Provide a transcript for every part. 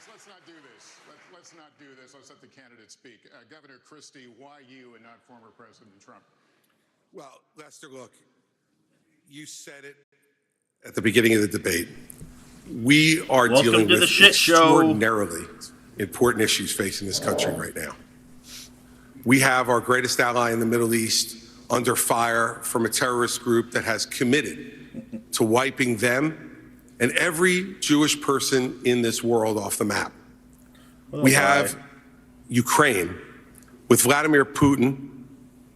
Let's not do this. Let's not do this. Let's let the candidates speak. Governor Christie, why you and not former President Trump? Well, Lester, look, you said it at the beginning of the debate. We are dealing with extraordinarily important issues facing this country right now. We have our greatest ally in the Middle East under fire from a terrorist group that has committed to wiping them and every Jewish person in this world off the map. We have Ukraine with Vladimir Putin,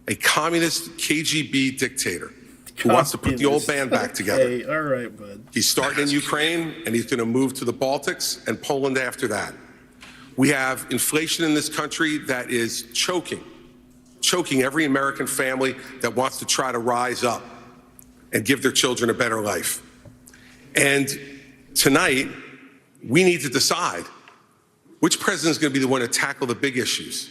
a communist KGB dictator who wants to put the old band back together. Hey, all right, bud. He's starting in Ukraine, and he's going to move to the Baltics and Poland after that. We have inflation in this country that is choking every American family that wants to try to rise up and give their children a better life. And tonight, we need to decide which president is going to be the one to tackle the big issues,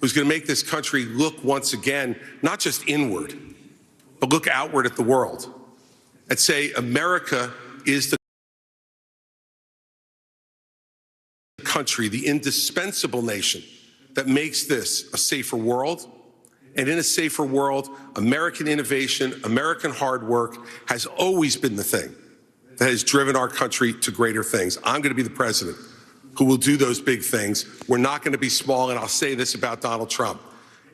who's going to make this country look once again, not just inward, but look outward at the world and say America is the country, the indispensable nation that makes this a safer world. And in a safer world, American innovation, American hard work has always been the thing that has driven our country to greater things. I'm going to be the president who will do those big things. We're not going to be small, and I'll say this about Donald Trump.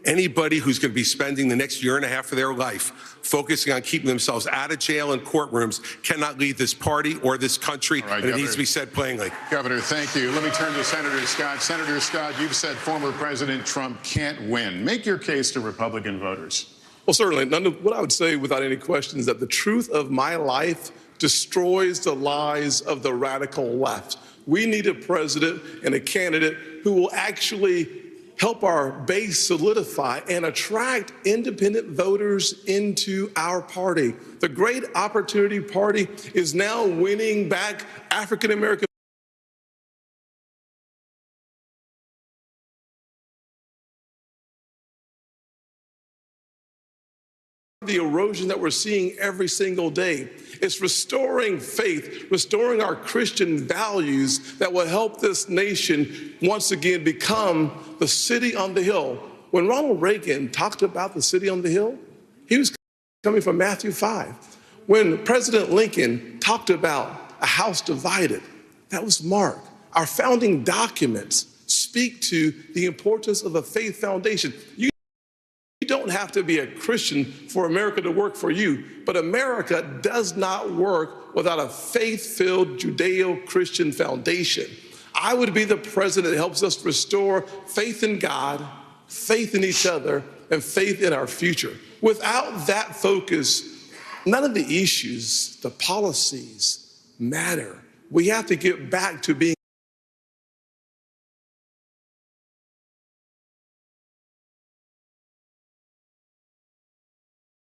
Anybody who's going to be spending the next year and a half of their life focusing on keeping themselves out of jail and courtrooms cannot lead this party or this country, and it needs to be said plainly. Governor, thank you. Let me turn to Senator Scott. Senator Scott, you've said former President Trump can't win. Make your case to Republican voters. Well, certainly. What I would say without any question is that the truth of my life destroys the lies of the radical left. We need a president and a candidate who will actually help our base solidify and attract independent voters into our party. The Great Opportunity Party is now winning back African American the erosion that we're seeing every single day. It's restoring faith, restoring our Christian values that will help this nation once again become the city on the hill. When Ronald Reagan talked about the city on the hill, he was coming from Matthew 5. When President Lincoln talked about a house divided, that was Mark. Our founding documents speak to the importance of a faith foundation. You don't have to be a Christian for America to work for you, but America does not work without a faith-filled Judeo-Christian foundation. I would be the president that helps us restore faith in God, faith in each other, and faith in our future. Without that focus, none of the issues, the policies matter. We have to get back to being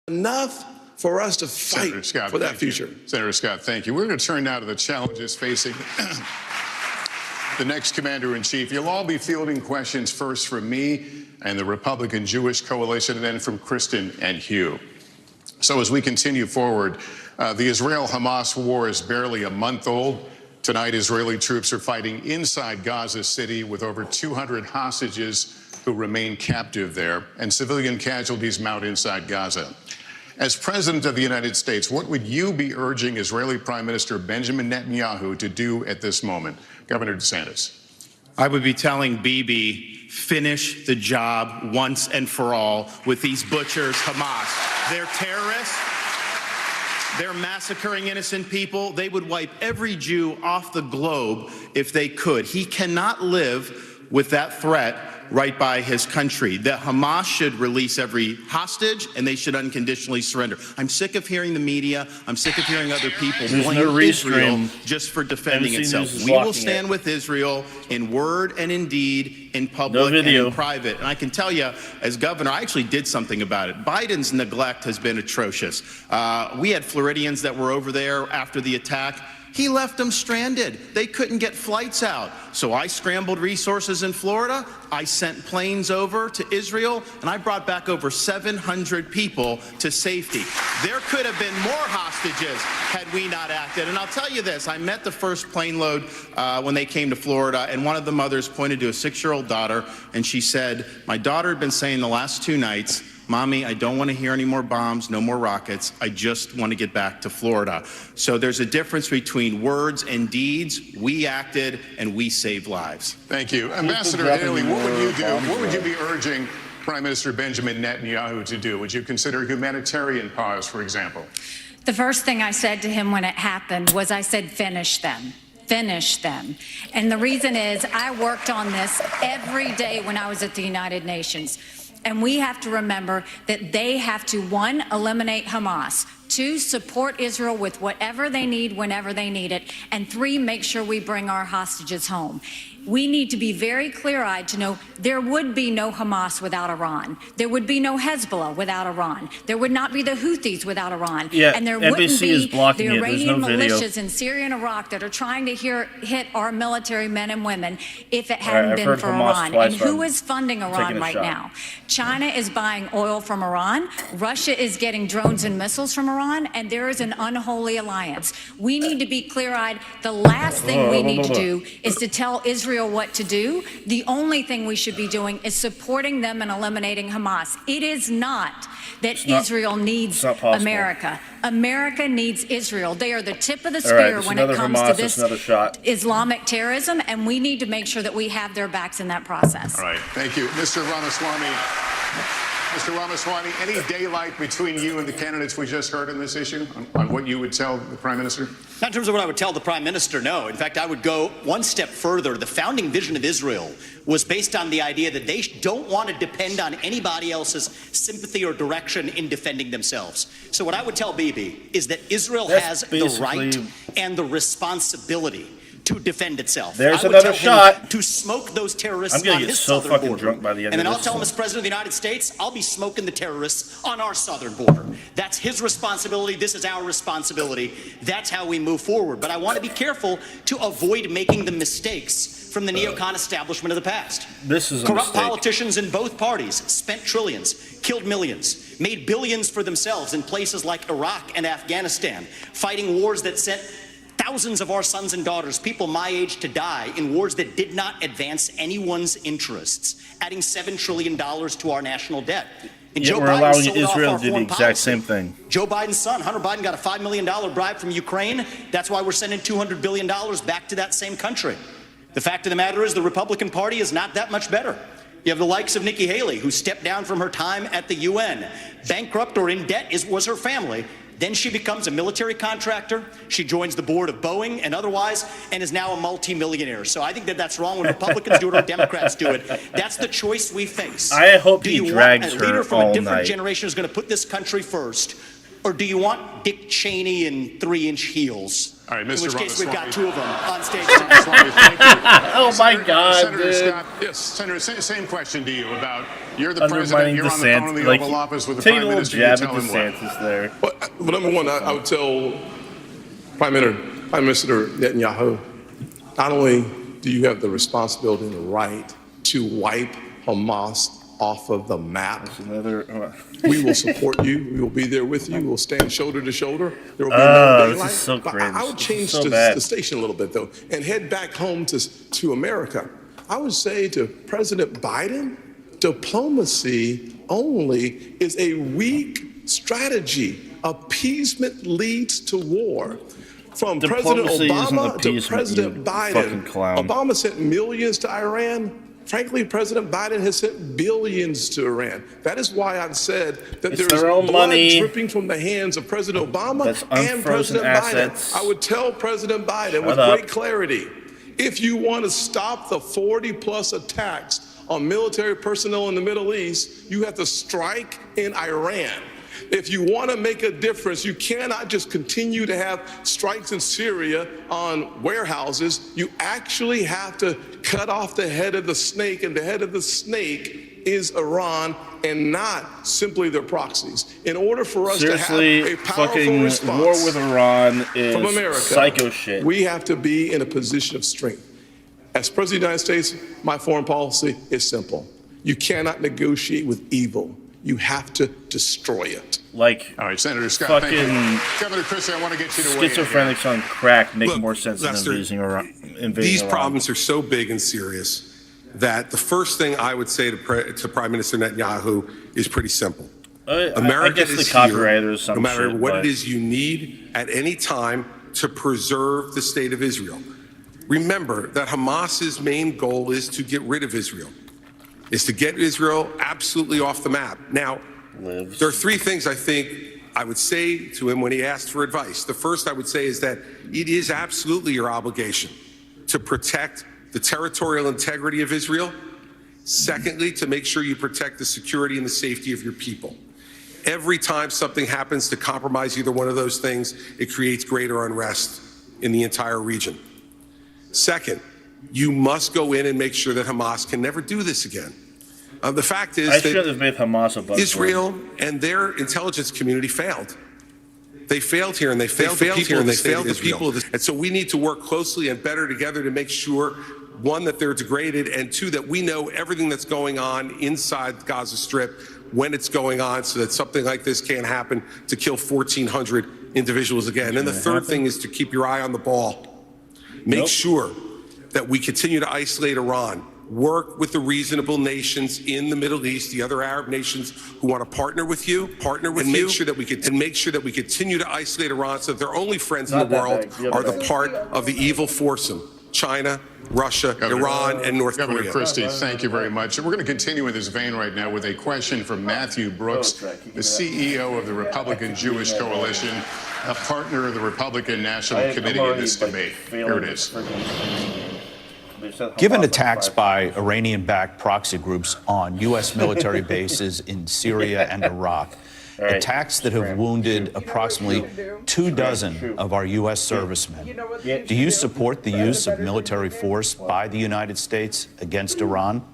enough for us to fight for that future. Senator Scott, thank you. We're going to turn now to the challenges facing the next commander-in-chief. You'll all be fielding questions first from me and the Republican Jewish Coalition, and then from Kristen and Hugh. So as we continue forward, the Israel-Hamas war is barely a month old. Tonight, Israeli troops are fighting inside Gaza City with over 200 hostages who remain captive there, and civilian casualties mount inside Gaza. As President of the United States, what would you be urging Israeli Prime Minister Benjamin Netanyahu to do at this moment? Governor DeSantis. I would be telling Bibi, finish the job once and for all with these butchers, Hamas. They're terrorists. They're massacring innocent people. They would wipe every Jew off the globe if they could. He cannot live with that threat right by his country. That Hamas should release every hostage and they should unconditionally surrender. I'm sick of hearing the media. I'm sick of hearing other people blame Israel just for defending itself. We will stand with Israel in word and in deed, in public and in private. And I can tell you, as governor, I actually did something about it. Biden's neglect has been atrocious. We had Floridians that were over there after the attack. He left them stranded. They couldn't get flights out. So I scrambled resources in Florida. I sent planes over to Israel, and I brought back over 700 people to safety. There could have been more hostages had we not acted. And I'll tell you this, I met the first plane load when they came to Florida, and one of the mothers pointed to a 6-year-old daughter, and she said, my daughter had been saying the last 2 nights, Mommy, I don't want to hear any more bombs, no more rockets. I just want to get back to Florida. So there's a difference between words and deeds. We acted and we saved lives. Thank you. Ambassador Haley, what would you do? What would you be urging Prime Minister Benjamin Netanyahu to do? Would you consider humanitarian pause, for example? The first thing I said to him when it happened was I said, finish them. Finish them. And the reason is I worked on this every day when I was at the United Nations. And we have to remember that they have to, 1, eliminate Hamas, 2, support Israel with whatever they need whenever they need it, and 3, make sure we bring our hostages home. We need to be very clear-eyed to know there would be no Hamas without Iran. There would be no Hezbollah without Iran. There would not be the Houthis without Iran. Yeah, and there NBC wouldn't be is blocking the it. There's Iranian no video. militias in Syria and Iraq that are trying to hit our military men and women if it hadn't been for Iran. And who is funding Iran right now? China is buying oil from Iran. Russia is getting drones and missiles from Iran. And there is an unholy alliance. We need to be clear-eyed. The last thing we need to do is to tell Israel what to do. The only thing we should be doing is supporting them and eliminating Hamas. It is not that Israel needs America. America needs Israel. They are the tip of the spear when it comes to this Islamic terrorism, and we need to make sure that we have their backs in that process. All right. Thank you. Mr. Ramaswamy. Mr. Ramaswamy, any daylight between you and the candidates we just heard on this issue on what you would tell the Prime Minister? Not in terms of what I would tell the Prime Minister, no. In fact, I would go one step further. The founding vision of Israel was based on the idea that they don't want to depend on anybody else's sympathy or direction in defending themselves. So what I would tell Bibi is that Israel has the right and the responsibility to defend itself. There's another shot. To smoke those terrorists on his so southern fucking border. drunk by the end and then of I'll this tell him as President of the United States, I'll be smoking the terrorists on our southern border. That's his responsibility. This is our responsibility. That's how we move forward. But I want to be careful to avoid making the mistakes from the neocon establishment of the past. This is a corrupt mistake. Politicians in both parties spent trillions, killed millions, made billions for themselves in places like Iraq and Afghanistan, fighting wars that sent thousands of our sons and daughters, people my age, to die in wars that did not advance anyone's interests, adding $7 trillion to our national debt. And Yet Joe we're Biden allowing sold Israel off to do the our exact foreign same policy. thing. Joe Biden's son, Hunter Biden, got a $5 million bribe from Ukraine. That's why we're sending $200 billion back to that same country. The fact of the matter is the Republican Party is not that much better. You have the likes of Nikki Haley, who stepped down from her time at the UN. Bankrupt or in debt was her family. Then she becomes a military contractor. She joins the board of Boeing and otherwise, and is now a multimillionaire. So I think that that's wrong when Republicans do it or Democrats do it. That's the choice we face. I hope do he you drags want a leader her from a all different night. generation who's going to put this country first, or do you want Dick Cheney in 3-inch heels? All right, Mr. In which case, we've got Ramaswamy. two of them on stage. Ramaswamy, thank you. Oh my God, Senator dude. Scott, Yes. Senator, same question to you about you're the president, Undermining you're on the phone in the DeSantis. Oval Office with the Taking Prime a little Minister, you jab tell at him what? DeSantis there. But number one, I would tell Prime Minister Netanyahu, not only do you have the responsibility and the right to wipe Hamas off of the map, we will support you. We will be there with you. We'll stand shoulder to shoulder. There will be no this daylight. is so But cringe. I would This is change so the bad. station a little bit, though, and head back home to America. I would say to President Biden, diplomacy only is a weak strategy. Appeasement leads to war. From President Diplomacy isn't Obama to appeasement, President you Biden, fucking clown. Obama sent millions to Iran. Frankly, President Biden has sent billions to Iran. That is why I've said that It's there's their own blood money. dripping from the hands of President Obama That's and unfrozen President assets. Biden. I would tell President Biden with Shut up. great clarity, if you want to stop the 40+ attacks on military personnel in the Middle East, you have to strike in Iran. If you want to make a difference, you cannot just continue to have strikes in Syria on warehouses. You actually have to cut off the head of the snake, and the head of the snake is Iran and not simply their proxies. In order for us Seriously, to have a powerful fucking response war with Iran is from America, psycho shit. we have to be in a position of strength. As President of the United States, my foreign policy is simple. You cannot negotiate with evil. You have to destroy it. Like, all right, Senator Scott, thank you. Governor Christie, I want to get you to weigh in. Schizophrenics on crack make Look, more sense Lester, than invading Iran. These problems are so big and serious that the first thing I would say to Prime Minister Netanyahu is pretty simple. America I guess is the copywriter here, is some no matter shit, what but it is you need at any time to preserve the state of Israel. Remember that Hamas's main goal is to get rid of Israel, is to get Israel absolutely off the map. Now, there are three things I think I would say to him when he asked for advice. The first I would say is that it is absolutely your obligation to protect the territorial integrity of Israel. Secondly, to make sure you protect the security and the safety of your people. Every time something happens to compromise either one of those things, it creates greater unrest in the entire region. Second, you must go in and make sure that Hamas can never do this again. The fact is that Israel and their intelligence community failed. They failed here, and they failed the people of this. And so we need to work closely and better together to make sure, one, that they're degraded, and two, that we know everything that's going on inside the Gaza Strip when it's going on, so that something like this can't happen to kill 1,400 individuals again. And the third thing is to keep your eye on the ball. Make sure that we continue to isolate Iran. Work with the reasonable nations in the Middle East, the other Arab nations who want to partner with you, make sure that we continue to isolate Iran so that their only friends in the world are the part of the evil foursome: China, Russia, Iran, and North Korea. Governor Christie, thank you very much. And we're going to continue in this vein right now with a question from Matthew Brooks, the CEO of the Republican Jewish Coalition, a partner of the Republican National Committee in this debate. Here it is. Given attacks by Iranian-backed proxy groups on U.S. military bases in Syria and Iraq, attacks that have wounded approximately 24 of our U.S. servicemen, do you support the use of military force by the United States against Iran?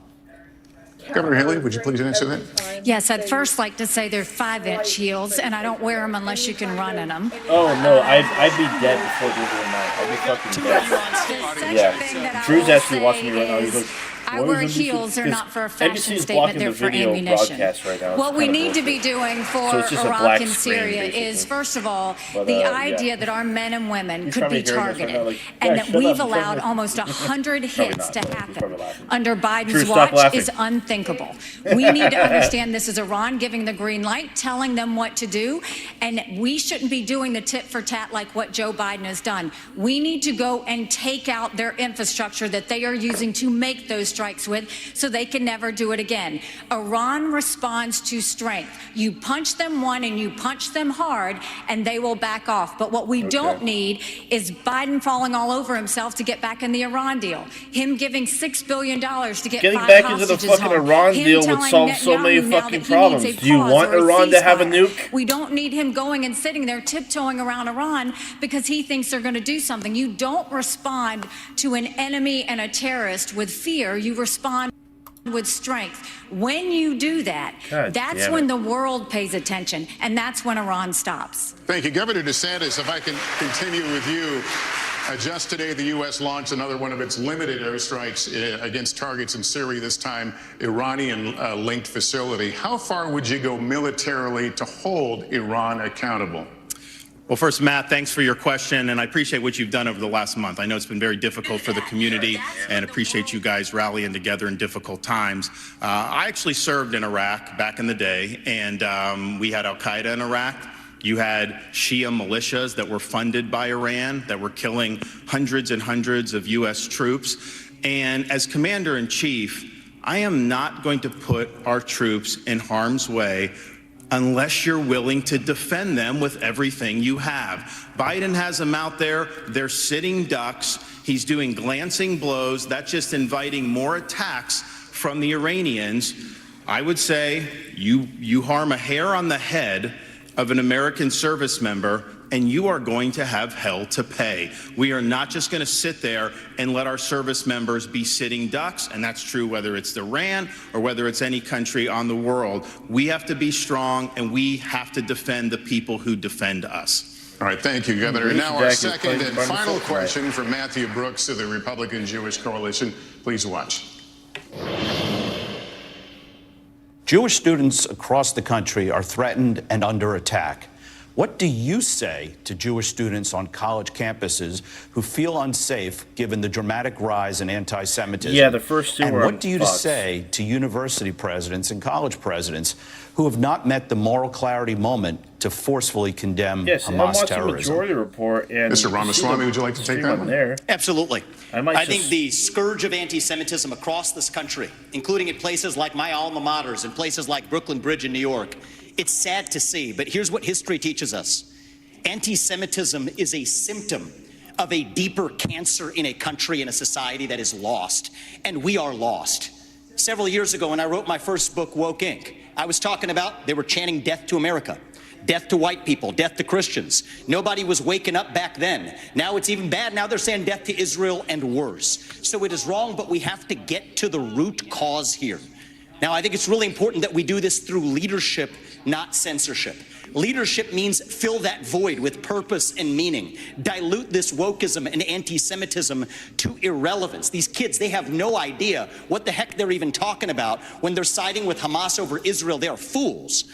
Governor Haley, would you please answer that? Yes, I'd first like to say they're 5-inch heels, and I don't wear them unless you can run in them. Oh, no, I'd be dead before the other night. I'd be fucking dead. Yeah. Drew's actually watching me right now. He's like, I wear heels. They're not for a fashion statement. They're for ammunition. Right, what we need to be doing for Iraq and Syria is, first of all, the idea that our men and women could be targeted, and that we've allowed almost 100 hits to happen under Biden's watch is unthinkable. We need to understand this is Iran giving the green light, telling them what to do, and we shouldn't be doing the tit for tat like what Joe Biden has done. We need to go and take out their infrastructure that they are using to make those strikes with, so they can never do it again. Iran responds to strength. You punch them one and you punch them hard, and they will back off. But what we don't need is Biden falling all over himself to get back in the Iran deal. Him giving $6 billion to get getting 5 back hostages into the fucking home. Iran Him deal would solve so many fucking problems. Do you want Iran to have a nuke? We don't need him going and sitting there tiptoeing around Iran because he thinks they're going to do something. You don't respond to an enemy and a terrorist with fear. You respond with strength. When you do that, that's when the world pays attention, and that's when Iran stops. Thank you. Governor DeSantis, if I can continue with you. Just today, the U.S. launched another one of its limited airstrikes against targets in Syria, this time Iranian-linked facility. How far would you go militarily to hold Iran accountable? Well, first, Matt, thanks for your question, and I appreciate what you've done over the last month. I know it's been very difficult for the community, and appreciate you guys rallying together in difficult times. I actually served in Iraq back in the day, and we had al-Qaeda in Iraq. You had Shia militias that were funded by Iran that were killing hundreds and hundreds of U.S. troops. And as commander-in-chief, I am not going to put our troops in harm's way unless you're willing to defend them with everything you have. Biden has them out there. They're sitting ducks. He's doing glancing blows. That's just inviting more attacks from the Iranians. I would say you harm a hair on the head of an American service member, and you are going to have hell to pay. We are not just going to sit there and let our service members be sitting ducks, and that's true whether it's Iran or whether it's any country on the world. We have to be strong, and we have to defend the people who defend us. All right, thank you, Governor. Now our second and final question from Matthew Brooks of the Republican Jewish Coalition. Please watch. Jewish students across the country are threatened and under attack. What do you say to Jewish students on college campuses who feel unsafe given the dramatic rise in anti-Semitism? Yeah, the first two and were what do you say to university presidents and college presidents who have not met the moral clarity moment to forcefully condemn Hamas terrorism? Majority Report, and Mr. Ramaswamy, would you like to take that one? There. Absolutely. I think the scourge of anti-Semitism across this country, including in places like my alma maters and places like Brooklyn Bridge in New York, it's sad to see, but here's what history teaches us. Anti-Semitism is a symptom of a deeper cancer in a country and a society that is lost, and we are lost. Several years ago when I wrote my first book, Woke Inc., I was talking about they were chanting death to America, death to white people, death to Christians. Nobody was waking up back then. Now it's even bad. Now they're saying death to Israel and worse. So it is wrong, but we have to get to the root cause here. Now, I think it's really important that we do this through leadership, not censorship. Leadership means fill that void with purpose and meaning. Dilute this wokeism and anti-Semitism to irrelevance. These kids, they have no idea what the heck they're even talking about when they're siding with Hamas over Israel. They are fools.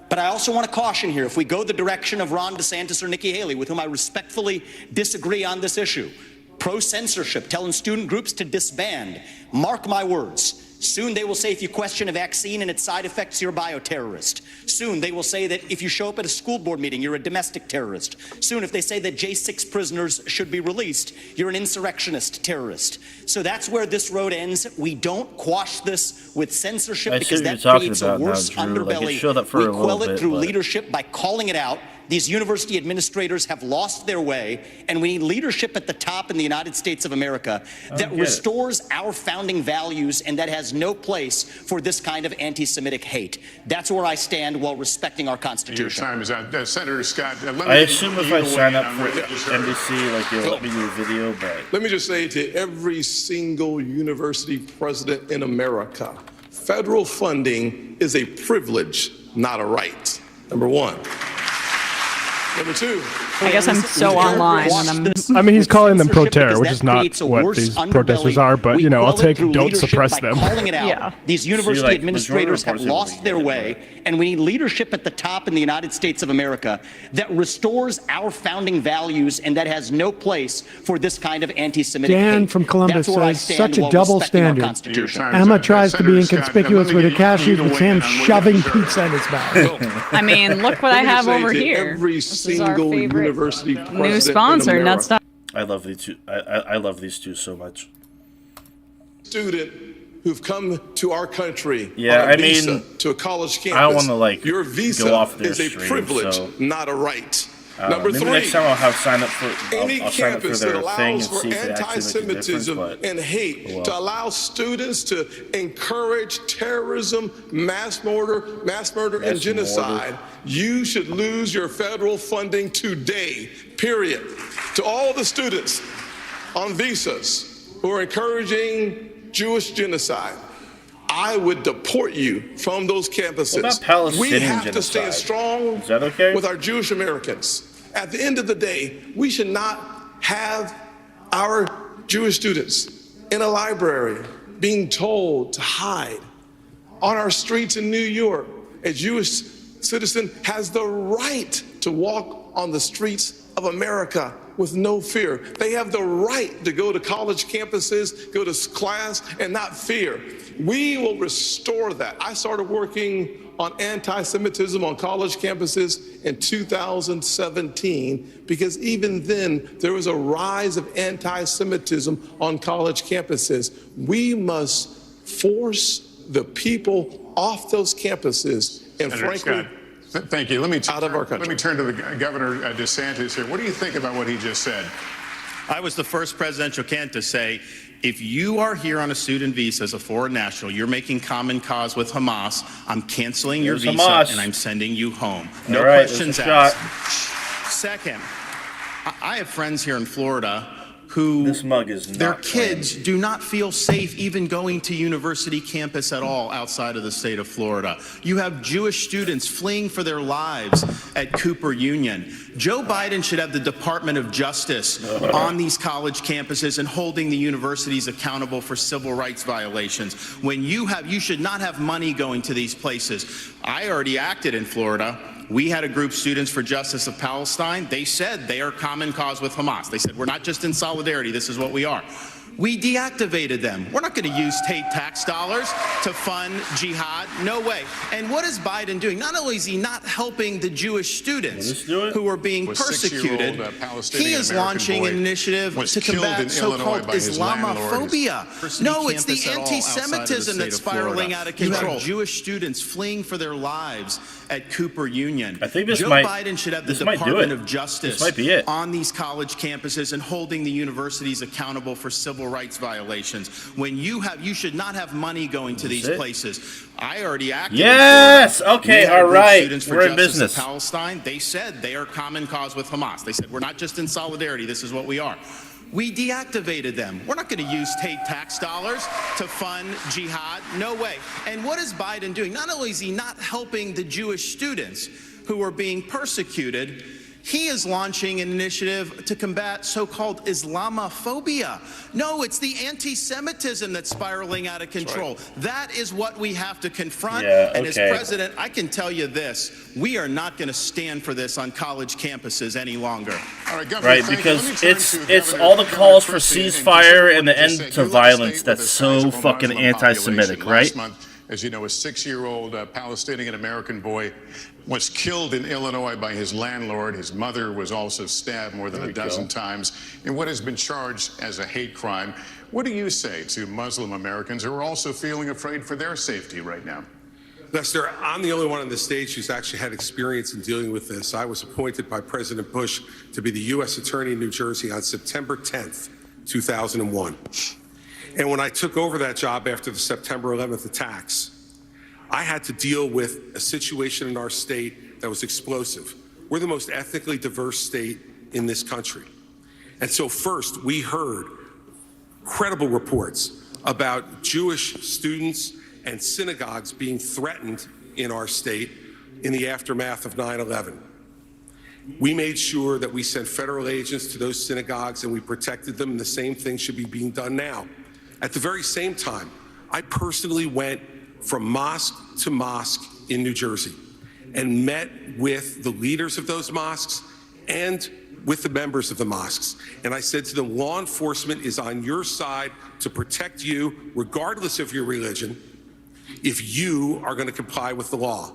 But I also want to caution here, if we go the direction of Ron DeSantis or Nikki Haley, with whom I respectfully disagree on this issue, pro-censorship, telling student groups to disband, mark my words, soon they will say if you question a vaccine and its side effects, you're a bioterrorist. Soon they will say that if you show up at a school board meeting, you're a domestic terrorist. Soon if they say that J6 prisoners should be released, you're an insurrectionist terrorist. So that's where this road ends. We don't quash this with censorship because that creates a worse underbelly. We quell it through leadership by calling it out. These university administrators have lost their way, and we need leadership at the top in the United States of America that restores our founding values and that has no place for this kind of anti-Semitic hate. That's where I stand while respecting our Constitution. Your time is out. Senator Scott, I assume if I sign up for NBC, like you'll let me do a video, but... Let me just say to every single university president in America, federal funding is a privilege, not a right. Number one. Number two. I guess I'm so online when I mean, he's calling them pro-terror, which is not what these protesters are, but, you know, I'll take don't suppress them. Calling it out. Yeah. These university administrators have lost their way, and we need leadership at the top in the United States of America that restores our founding values and that has no place for this kind of anti-Semitic hate. Dan from Columbus says, such a double standard. Constitution. Emma tries to be inconspicuous with her cashews, with Sam shoving pizza in his mouth. I mean, look what I have over here. Every single university president new sponsor, Nutstop. I love these two. I love these two so much. Student who've come to our country on a visa to a college campus. I don't want to like your visa go off their is a stream, privilege, so. not a right. Number maybe three, next time I'll have sign up for any I'll sign up for campus their that thing and allows for see if it actually makes a difference. anti-Semitism But and hate, to allow students to encourage terrorism, mass murder, and genocide, you should lose your federal funding today, period. To all the students on visas who are encouraging Jewish genocide, I would deport you from those campuses. What about Palestinian we have genocide? to stand strong Is that okay? with our Jewish Americans. At the end of the day, we should not have our Jewish students in a library being told to hide. On our streets in New York, a Jewish citizen has the right to walk on the streets of America with no fear. They have the right to go to college campuses, go to class, and not fear. We will restore that. I started working on anti-Semitism on college campuses in 2017 because even then there was a rise of anti-Semitism on college campuses. We must force the people off those campuses and Senator frankly, Scott, thank you. Let me out of our country. Let me turn to the Governor DeSantis here. What do you think about what he just said? I was the first presidential candidate to say, if you are here on a student visa as a foreign national, you're making common cause with Hamas, I'm canceling your visa and I'm sending you home. No questions asked. Second, I have friends here in Florida who this mug is not their kids do not feel safe even going to university campus at all outside of the state of Florida. You have Jewish students fleeing for their lives at Cooper Union. Joe Biden should have the Department of Justice on these college campuses and holding the universities accountable for civil rights violations. When you should not have money going to these places. I already acted in Florida. We had a group, Students for Justice of Palestine. They said they are common cause with Hamas. They said, we're not just in solidarity, this is what we are. We deactivated them. We're not going to use state tax dollars to fund jihad. No way. And what is Biden doing? Not only is he not helping the Jewish students who are being persecuted, he is launching an initiative to combat so-called Islamophobia. No, it's the anti-Semitism that's spiraling out of control. You have Jewish students fleeing for their lives at Cooper Union. I think Joe Biden should have the Department of Justice on these college campuses and holding the universities accountable for civil rights violations. When you should not have money going to these places. I already acted. Yes. Okay. All right. We're in business. Palestine. They said they are common cause with Hamas. They said we're not just in solidarity. This is what we are. We deactivated them. We're not going to use state tax dollars to fund jihad. No way. And what is Biden doing? Not only is he not helping the Jewish students who are being persecuted, he is launching an initiative to combat so-called Islamophobia. No, it's the anti-Semitism that's spiraling out of control. That is what we have to confront. And as president, I can tell you this, we are not going to stand for this on college campuses any longer. All right, Governor, right, because it's all the calls for ceasefire and the end to violence that's so fucking anti-Semitic, right? As you know, a 6-year-old Palestinian-American boy was killed in Illinois by his landlord. His mother was also stabbed more than a dozen times in what has been charged as a hate crime. What do you say to Muslim Americans who are also feeling afraid for their safety right now? Lester, I'm the only one on the stage who's actually had experience in dealing with this. I was appointed by President Bush to be the U.S. Attorney in New Jersey on September 10th, 2001. And when I took over that job after the September 11th attacks, I had to deal with a situation in our state that was explosive. We're the most ethnically diverse state in this country. And so first, we heard credible reports about Jewish students and synagogues being threatened in our state in the aftermath of 9/11. We made sure that we sent federal agents to those synagogues and we protected them, and the same thing should be being done now. At the very same time, I personally went from mosque to mosque in New Jersey and met with the leaders of those mosques and with the members of the mosques. And I said to them, law enforcement is on your side to protect you, regardless of your religion, if you are going to comply with the law.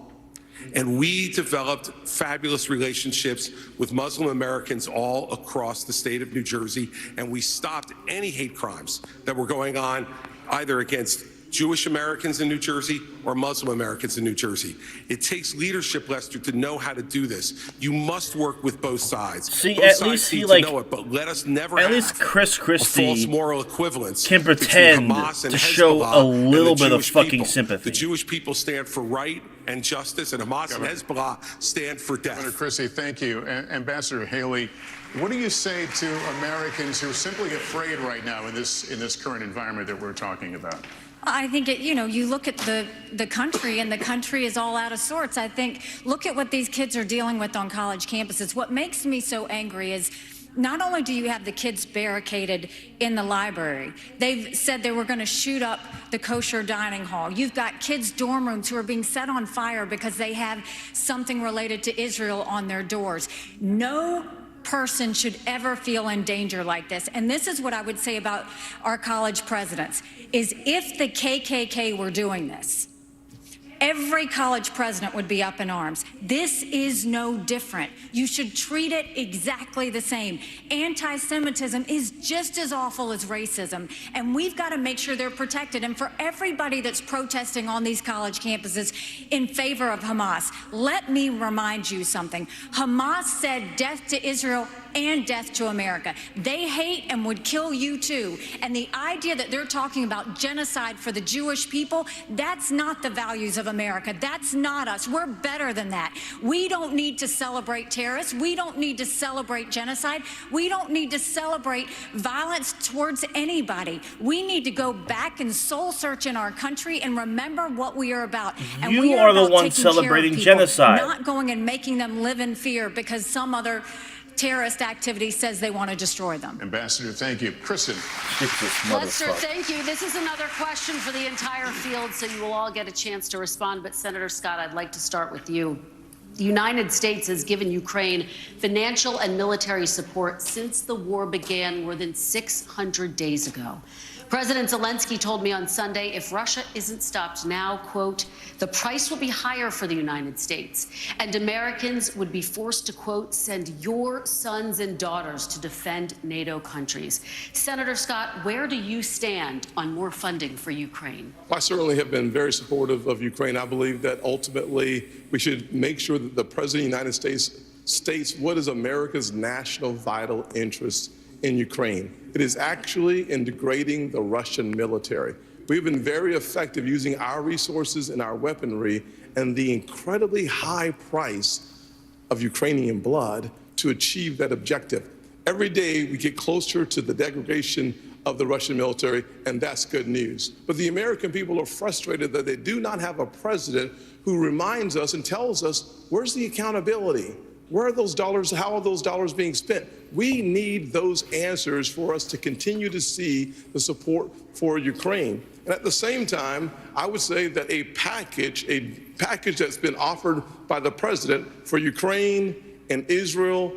And we developed fabulous relationships with Muslim Americans all across the state of New Jersey, and we stopped any hate crimes that were going on either against Jewish Americans in New Jersey or Muslim Americans in New Jersey. It takes leadership, Lester, to know how to do this. You must work with both sides. See, both at sides least he need like, to know it, but let us never at have least Chris Christie a false moral equivalence can pretend to show a little bit of fucking people. sympathy. The Jewish people stand for right and justice, and Hamas and Hezbollah stand for death. Governor Christie, thank you. Ambassador Haley, what do you say to Americans who are simply afraid right now in this current environment that we're talking about? I think, you look at the country, and the country is all out of sorts. I think, look at what these kids are dealing with on college campuses. What makes me so angry is not only do you have the kids barricaded in the library, they've said they were going to shoot up the kosher dining hall. You've got kids' dorm rooms who are being set on fire because they have something related to Israel on their doors. No person should ever feel in danger like this. And this is what I would say about our college presidents, is if the KKK were doing this, every college president would be up in arms. This is no different. You should treat it exactly the same. Anti-Semitism is just as awful as racism, and we've got to make sure they're protected. And for everybody that's protesting on these college campuses in favor of Hamas, let me remind you something. Hamas said death to Israel and death to America. They hate and would kill you too. And the idea that they're talking about genocide for the Jewish people, that's not the values of America. That's not us. We're better than that. We don't need to celebrate terrorists. We don't need to celebrate genocide. We don't need to celebrate violence towards anybody. We need to go back and soul search in our country and remember what we are about. And you we are the about one taking care of celebrating people, genocide. not going and making them live in fear because some other terrorist activity says they want to destroy them. Ambassador, thank you. Kristen. Lester, thank you. This is another question for the entire field, so you will all get a chance to respond. But Senator Scott, I'd like to start with you. The United States has given Ukraine financial and military support since the war began more than 600 days ago. President Zelensky told me on Sunday if Russia isn't stopped now, quote, the price will be higher for the United States, and Americans would be forced to, quote, send your sons and daughters to defend NATO countries. Senator Scott, where do you stand on more funding for Ukraine? I certainly have been very supportive of Ukraine. I believe that ultimately we should make sure that the President of the United States states what is America's national vital interest in Ukraine. It is actually in degrading the Russian military. We've been very effective using our resources and our weaponry and the incredibly high price of Ukrainian blood to achieve that objective. Every day we get closer to the degradation of the Russian military, and that's good news. But the American people are frustrated that they do not have a president who reminds us and tells us, where's the accountability? Where are those dollars? How are those dollars being spent? We need those answers for us to continue to see the support for Ukraine. And at the same time, I would say that a package that's been offered by the president for Ukraine and Israel,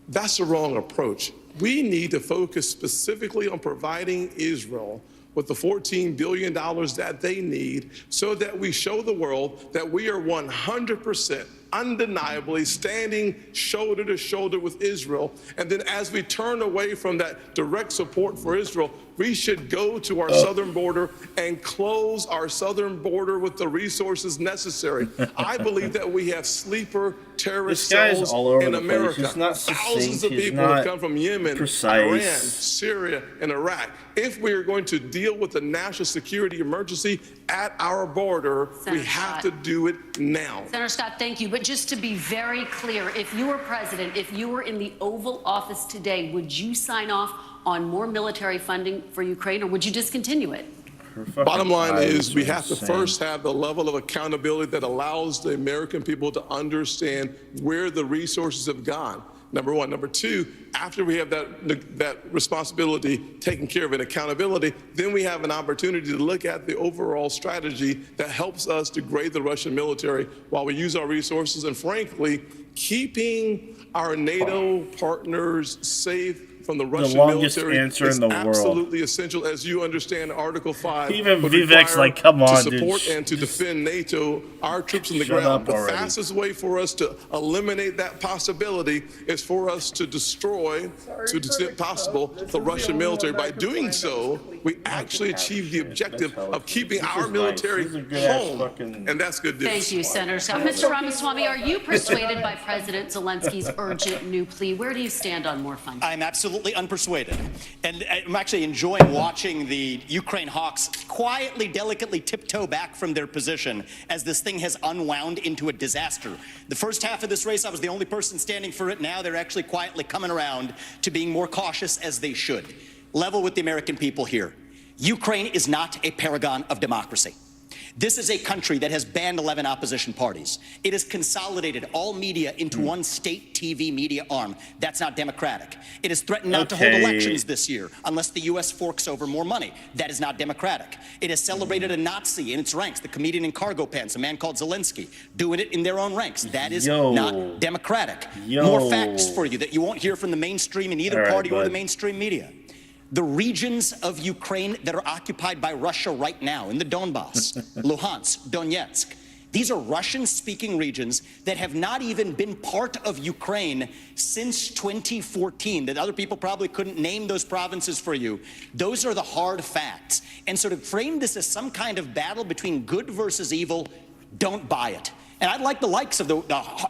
that's the wrong approach. We need to focus specifically on providing Israel with the $14 billion that they need so that we show the world that we are 100% undeniably standing shoulder to shoulder with Israel. And then as we turn away from that direct support for Israel, we should go to our southern border and close our southern border with the resources necessary. I believe that we have sleeper terrorist cells in America. Thousands of people have come from Yemen, Iran, Syria, and Iraq. If we are going to deal with the national security emergency at our border, we have to do it now. Senator Scott, thank you. But just to be very clear, if you were president, if you were in the Oval Office today, would you sign off on more military funding for Ukraine, or would you discontinue it? Bottom line is we have to first have the level of accountability that allows the American people to understand where the resources have gone. Number one. Number two, after we have that responsibility taken care of and accountability, then we have an opportunity to look at the overall strategy that helps us degrade the Russian military while we use our resources and, frankly, keeping our NATO partners safe from the Russian military is absolutely essential, as you understand. Article 5 even Vivek's like, come on, to support and to defend NATO, our troops on the ground. The fastest way for us to eliminate that possibility is for us to destroy, to the extent possible, the Russian military. By doing so, we actually achieve the objective of keeping our military home, and that's good news. Thank you, Senator Scott. Mr. Ramaswamy, are you persuaded by President Zelensky's urgent new plea? Where do you stand on more funding? I'm absolutely unpersuaded. And I'm actually enjoying watching the Ukraine hawks quietly, delicately tiptoe back from their position as this thing has unwound into a disaster. The first half of this race, I was the only person standing for it. Now they're actually quietly coming around to being more cautious, as they should. Level with the American people here. Ukraine is not a paragon of democracy. This is a country that has banned 11 opposition parties. It has consolidated all media into one state TV media arm. That's not democratic. It has threatened not to hold elections this year unless the U.S. forks over more money. That is not democratic. It has celebrated a Nazi in its ranks, the comedian in cargo pants, a man called Zelensky, doing it in their own ranks. That is not democratic. More facts for you that you won't hear from the mainstream in either party or the mainstream media. The regions of Ukraine that are occupied by Russia right now in the Donbass, Luhansk, Donetsk, these are Russian-speaking regions that have not even been part of Ukraine since 2014, that other people probably couldn't name those provinces for you. Those are the hard facts. And so to frame this as some kind of battle between good versus evil, don't buy it. And I'd like the likes of the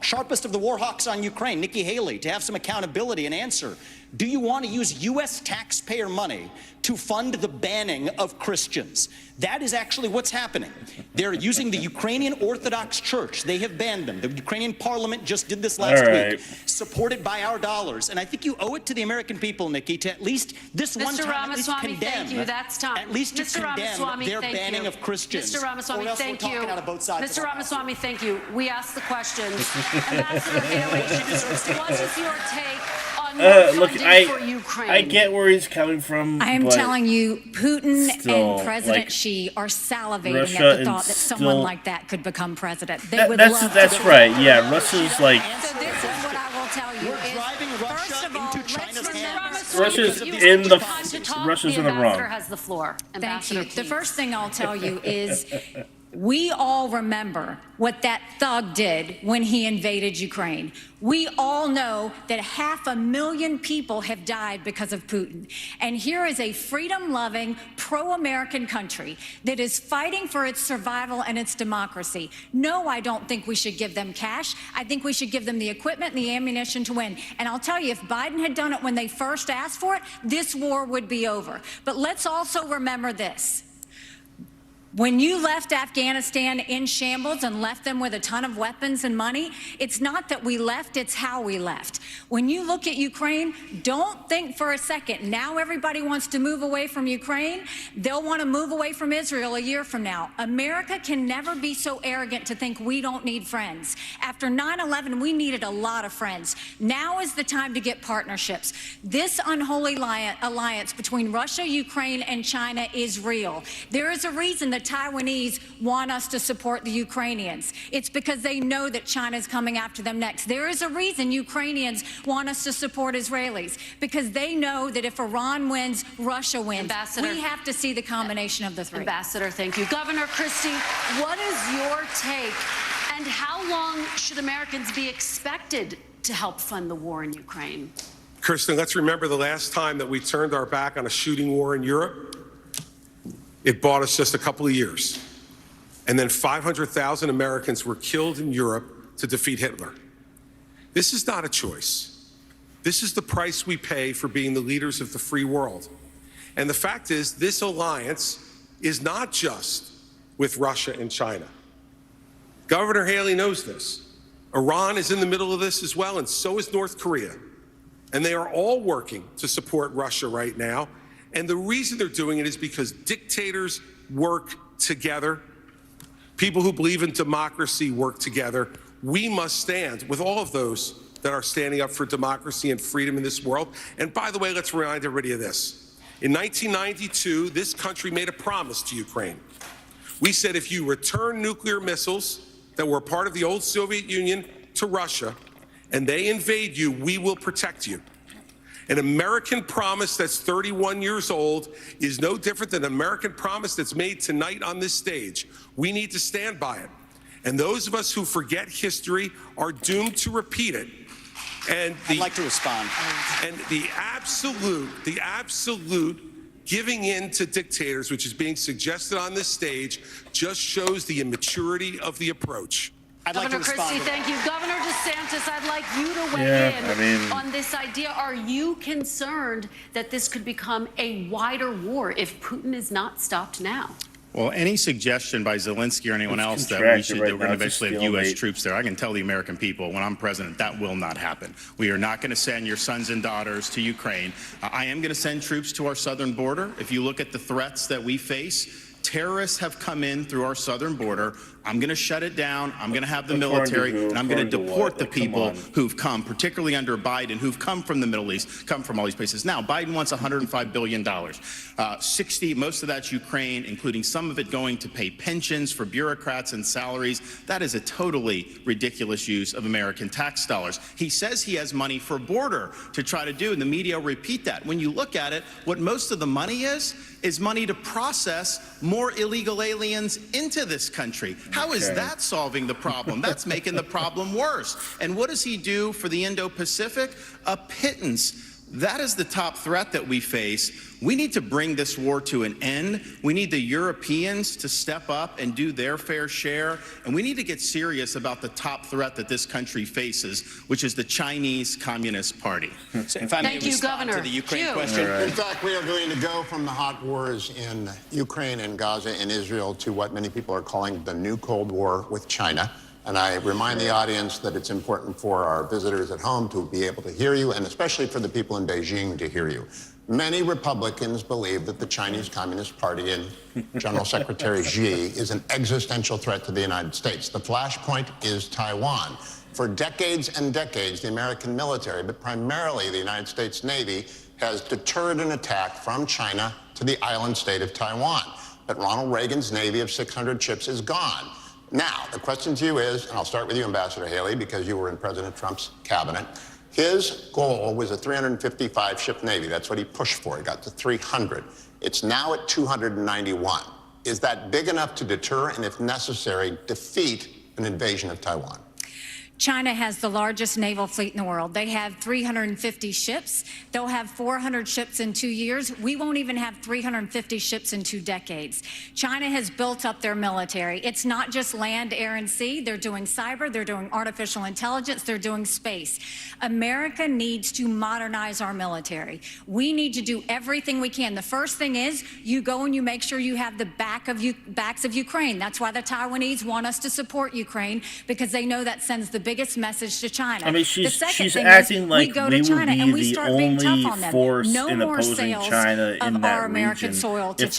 sharpest of the war hawks on Ukraine, Nikki Haley, to have some accountability and answer. Do you want to use U.S. taxpayer money to fund the banning of Christians? That is actually what's happening. They're using the Ukrainian Orthodox Church. They have banned them. The Ukrainian parliament just did this last week, supported by our dollars. And I think you owe it to the American people, Nikki, to at least this one time at least condemn. Thank you. That's time. At least to condemn their banning of Christians. Mr. Ramaswamy, thank you. Mr. Ramaswamy, thank you. We asked the questions. Ambassador Haley, what is your take on look, for Ukraine? I get where he's coming from. I am telling you, Putin and President Xi are salivating at the thought that someone like that could become president. They would love that's right. Yeah, Russia's like. So this is what I will tell you. We're driving Russia into China's hands. Russia's in the wrong. Has the floor. Thank you. The first thing I'll tell you is we all remember what that thug did when he invaded Ukraine. We all know that 500,000 people have died because of Putin. And here is a freedom-loving, pro-American country that is fighting for its survival and its democracy. No, I don't think we should give them cash. I think we should give them the equipment and the ammunition to win. And I'll tell you, if Biden had done it when they first asked for it, this war would be over. But let's also remember this. When you left Afghanistan in shambles and left them with a ton of weapons and money, it's not that we left, it's how we left. When you look at Ukraine, don't think for a second, now everybody wants to move away from Ukraine. They'll want to move away from Israel a year from now. America can never be so arrogant to think we don't need friends. After 9/11, we needed a lot of friends. Now is the time to get partnerships. This unholy alliance between Russia, Ukraine, and China is real. There is a reason that Taiwanese want us to support the Ukrainians. It's because they know that China's coming after them next. There is a reason Ukrainians want us to support Israelis, because they know that if Iran wins, Russia wins. Ambassador, we have to see the combination of the three. Ambassador, thank you. Governor Christie, what is your take, and how long should Americans be expected to help fund the war in Ukraine? Kirsten, let's remember the last time that we turned our back on a shooting war in Europe. It bought us just a couple of years. And then 500,000 Americans were killed in Europe to defeat Hitler. This is not a choice. This is the price we pay for being the leaders of the free world. And the fact is, this alliance is not just with Russia and China. Governor Haley knows this. Iran is in the middle of this as well, and so is North Korea. And they are all working to support Russia right now. And the reason they're doing it is because dictators work together. People who believe in democracy work together. We must stand with all of those that are standing up for democracy and freedom in this world. And by the way, let's remind everybody of this. In 1992, this country made a promise to Ukraine. We said, if you return nuclear missiles that were part of the old Soviet Union to Russia and they invade you, we will protect you. An American promise that's 31 years old is no different than an American promise that's made tonight on this stage. We need to stand by it. And those of us who forget history are doomed to repeat it. And I'd like to respond. And the absolute giving in to dictators, which is being suggested on this stage, just shows the immaturity of the approach. Governor Christie, thank you. Governor DeSantis, I'd like you to weigh in on this idea. Are you concerned that this could become a wider war if Putin is not stopped now? Well, any suggestion by Zelensky or anyone else that we're going to eventually have U.S. troops there, I can tell the American people when I'm president, that will not happen. We are not going to send your sons and daughters to Ukraine. I am going to send troops to our southern border. If you look at the threats that we face, terrorists have come in through our southern border. I'm going to shut it down. I'm going to have the military, and I'm going to deport the people who've come, particularly under Biden, who've come from the Middle East, come from all these places. Now, Biden wants $105 billion. 60, most of that's Ukraine, including some of it going to pay pensions for bureaucrats and salaries. That is a totally ridiculous use of American tax dollars. He says he has money for border to try to do, and the media repeat that. When you look at it, what most of the money is money to process more illegal aliens into this country. How is that solving the problem? That's making the problem worse. And what does he do for the Indo-Pacific? A pittance. That is the top threat that we face. We need to bring this war to an end. We need the Europeans to step up and do their fair share. And we need to get serious about the top threat that this country faces, which is the Chinese Communist Party. So if I may respond to the Ukraine question. In fact, we are going to go from the hot wars in Ukraine and Gaza and Israel to what many people are calling the new Cold War with China. And I remind the audience that it's important for our visitors at home to be able to hear you, and especially for the people in Beijing to hear you. Many Republicans believe that the Chinese Communist Party and General Secretary Xi is an existential threat to the United States. The flashpoint is Taiwan. For decades and decades, the American military, but primarily the United States Navy, has deterred an attack from China to the island state of Taiwan. But Ronald Reagan's Navy of 600 ships is gone. Now, the question to you is, and I'll start with you, Ambassador Haley, because you were in President Trump's cabinet. His goal was a 355-ship Navy. That's what he pushed for. He got to 300. It's now at 291. Is that big enough to deter and, if necessary, defeat an invasion of Taiwan? China has the largest naval fleet in the world. They have 350 ships. They'll have 400 ships in 2 years. We won't even have 350 ships in 2 decades. China has built up their military. It's not just land, air, and sea. They're doing cyber. They're doing artificial intelligence. They're doing space. America needs to modernize our military. We need to do everything we can. The first thing is you go and you make sure you have the backs of Ukraine. That's why the Taiwanese want us to support Ukraine, because they know that sends the biggest message to China. I mean, she's acting like we would be the only force in opposing China in that region if war did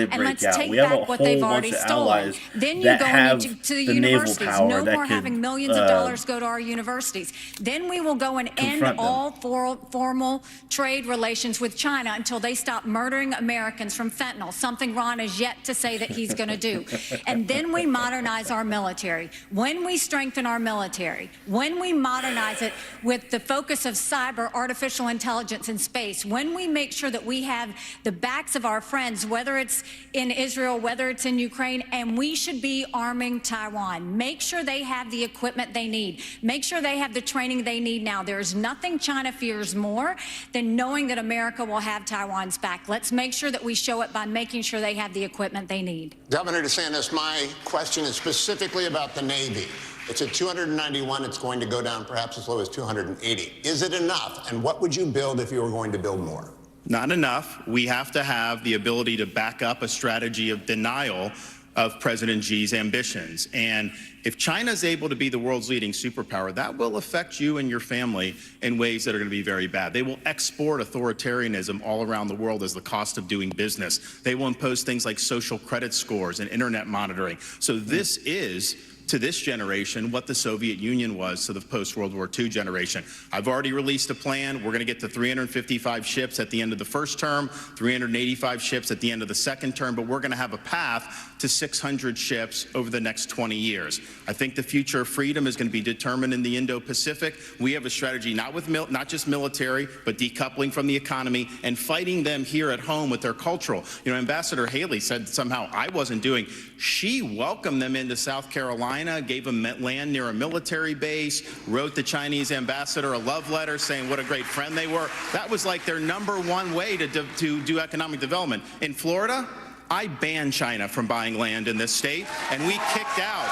break out. We have a whole bunch of allies that have the naval power that could having millions of dollars go to our universities. Then we will go and end all formal trade relations with China until they stop murdering Americans from fentanyl, something Ron has yet to say that he's going to do. And then we modernize our military. When we strengthen our military, when we modernize it with the focus of cyber, artificial intelligence, and space, when we make sure that we have the backs of our friends, whether it's in Israel, whether it's in Ukraine, and we should be arming Taiwan. Make sure they have the equipment they need. Make sure they have the training they need now. There is nothing China fears more than knowing that America will have Taiwan's back. Let's make sure that we show it by making sure they have the equipment they need. Governor DeSantis, my question is specifically about the Navy. It's at 291. It's going to go down perhaps as low as 280. Is it enough? And what would you build if you were going to build more? Not enough. We have to have the ability to back up a strategy of denial of President Xi's ambitions. And if China is able to be the world's leading superpower, that will affect you and your family in ways that are going to be very bad. They will export authoritarianism all around the world as the cost of doing business. They will impose things like social credit scores and internet monitoring. So this is, to this generation, what the Soviet Union was to the post-World War II generation. I've already released a plan. We're going to get to 355 ships at the end of the first term, 385 ships at the end of the second term, but we're going to have a path to 600 ships over the next 20 years. I think the future of freedom is going to be determined in the Indo-Pacific. We have a strategy not just military, but decoupling from the economy and fighting them here at home with their cultural. You know, Ambassador Haley said somehow I wasn't doing. She welcomed them into South Carolina, gave them land near a military base, wrote the Chinese ambassador a love letter saying what a great friend they were. That was like their #1 way to do economic development. In Florida, I banned China from buying land in this state, and we kicked out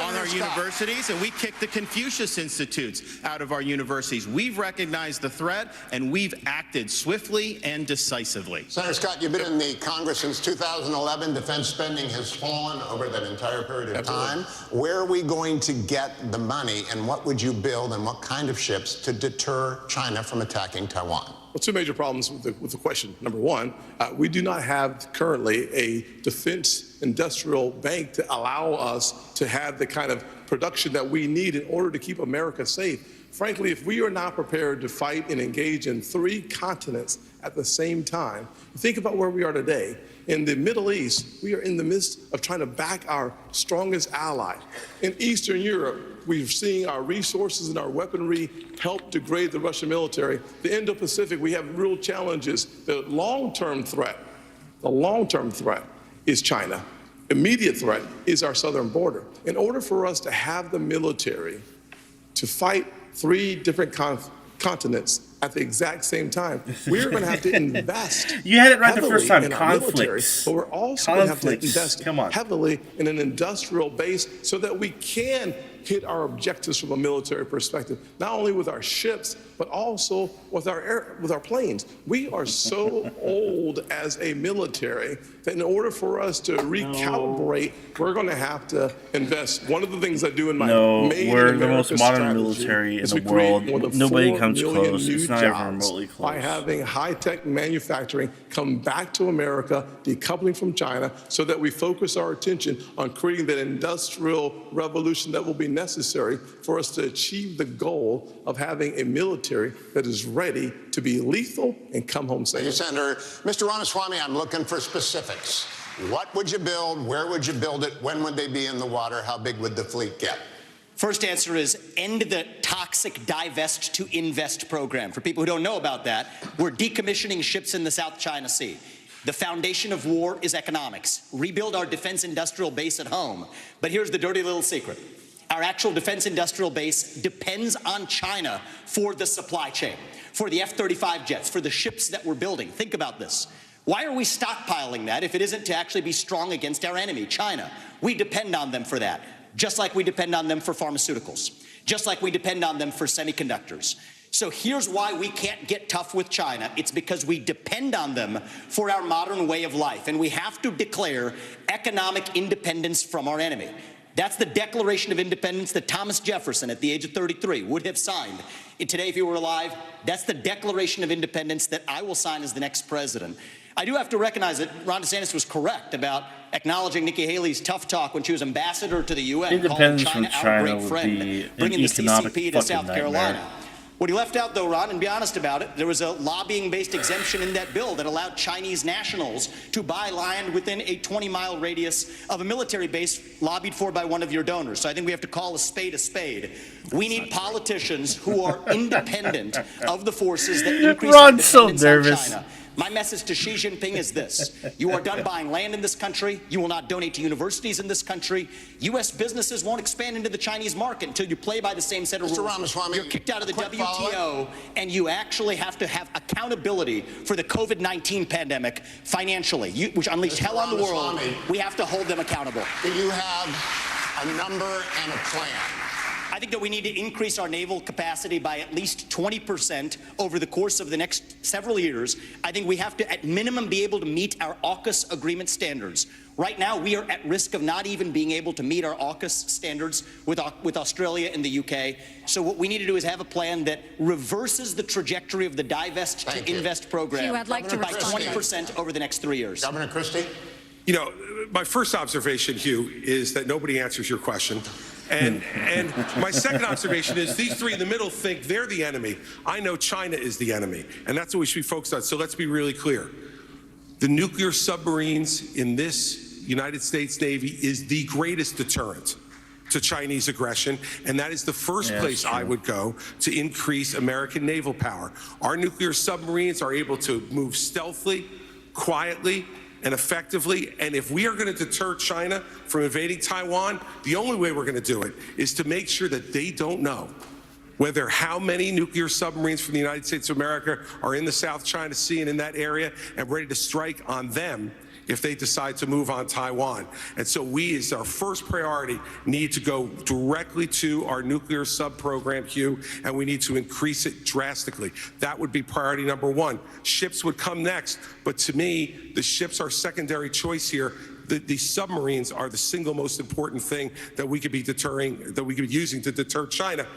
on our universities, and we kicked the Confucius Institutes out of our universities. We've recognized the threat, and we've acted swiftly and decisively. Senator Scott, you've been in the Congress since 2011. Defense spending has fallen over that entire period of time. Where are we going to get the money, and what would you build, and what kind of ships to deter China from attacking Taiwan? Well, 2 major problems with the question. Number one, we do not have currently a defense industrial bank to allow us to have the kind of production that we need in order to keep America safe. Frankly, if we are not prepared to fight and engage in 3 continents at the same time, think about where we are today. In the Middle East, we are in the midst of trying to back our strongest ally. In Eastern Europe, we're seeing our resources and our weaponry help degrade the Russian military. The Indo-Pacific, we have real challenges. The long-term threat is China. Immediate threat is our southern border. In order for us to have the military to fight 3 different continents at the exact same time. We're going to have to invest. You had it right the first time. In our military, Conflicts. but we're also going to have to invest Come on. heavily in an industrial base so that we can hit our objectives from a military perspective, not only with our ships, but also with our planes. We are so old as a military that in order for us to recalibrate, we're going to have to invest. One of the things I do in my Made in we're the America most modern strategy military in is the we create world. more than Nobody 4 comes million close. new It's not even jobs remotely close. by having high-tech manufacturing come back to America, decoupling from China, so that we focus our attention on creating that industrial revolution that will be necessary for us to achieve the goal of having a military that is ready to be lethal and come home safe. Thank you, Senator. Mr. Ramaswamy, I'm looking for specifics. What would you build? Where would you build it? When would they be in the water? How big would the fleet get? First answer is end the toxic divest to invest program. For people who don't know about that, we're decommissioning ships in the South China Sea. The foundation of war is economics. Rebuild our defense industrial base at home. But here's the dirty little secret. Our actual defense industrial base depends on China for the supply chain, for the F-35 jets, for the ships that we're building. Think about this. Why are we stockpiling that if it isn't to actually be strong against our enemy, China? We depend on them for that, just like we depend on them for pharmaceuticals, just like we depend on them for semiconductors. So here's why we can't get tough with China. It's because we depend on them for our modern way of life, and we have to declare economic independence from our enemy. That's the Declaration of Independence that Thomas Jefferson, at the age of 33, would have signed. And today, if he were alive, that's the Declaration of Independence that I will sign as the next president. I do have to recognize that Ron DeSantis was correct about acknowledging Nikki Haley's tough talk when she was ambassador to the UN, Independence calling from China our China great would friend, be an bringing the economic CCP to South fucking Carolina. nightmare. What he left out, though, Ron, and be honest about it, there was a lobbying-based exemption in that bill that allowed Chinese nationals to buy land within a 20-mile radius of a military base lobbied for by one of your donors. So I think we have to call a spade a spade. We need politicians who are independent of the forces that increase our dependence on China. My message to Xi Jinping is this. You are done buying land in this country. You will not donate to universities in this country. U.S. businesses won't expand into the Chinese market until you play by the same set of rules. Ramaswamy, you're kicked out of the WTO, and you actually have to have accountability for the COVID-19 pandemic financially, which unleashed hell on the world. We have to hold them accountable. Do you have a number and a plan? I think that we need to increase our naval capacity by at least 20% over the course of the next several years. I think we have to, at minimum, be able to meet our AUKUS agreement standards. Right now, we are at risk of not even being able to meet our AUKUS standards with Australia and the UK. So what we need to do is have a plan that reverses the trajectory of the divest to invest program Hugh, I'd like to by 20% over the next 3 years. Governor Christie? You know, my first observation, Hugh, is that nobody answers your question. And my second observation is these three in the middle think they're the enemy. I know China is the enemy, and that's what we should be focused on. So let's be really clear. The nuclear submarines in this United States Navy is the greatest deterrent to Chinese aggression, and that is the first place I would go to increase American naval power. Our nuclear submarines are able to move stealthily, quietly, and effectively. And if we are going to deter China from invading Taiwan, the only way we're going to do it is to make sure that they don't know whether how many nuclear submarines from the United States of America are in the South China Sea and in that area and ready to strike on them if they decide to move on Taiwan. And so we, as our first priority, need to go directly to our nuclear sub program, Hugh, and we need to increase it drastically. That would be priority number one. Ships would come next, but to me, the ships are secondary choice here. The submarines are the single most important thing that we could be using to deter China.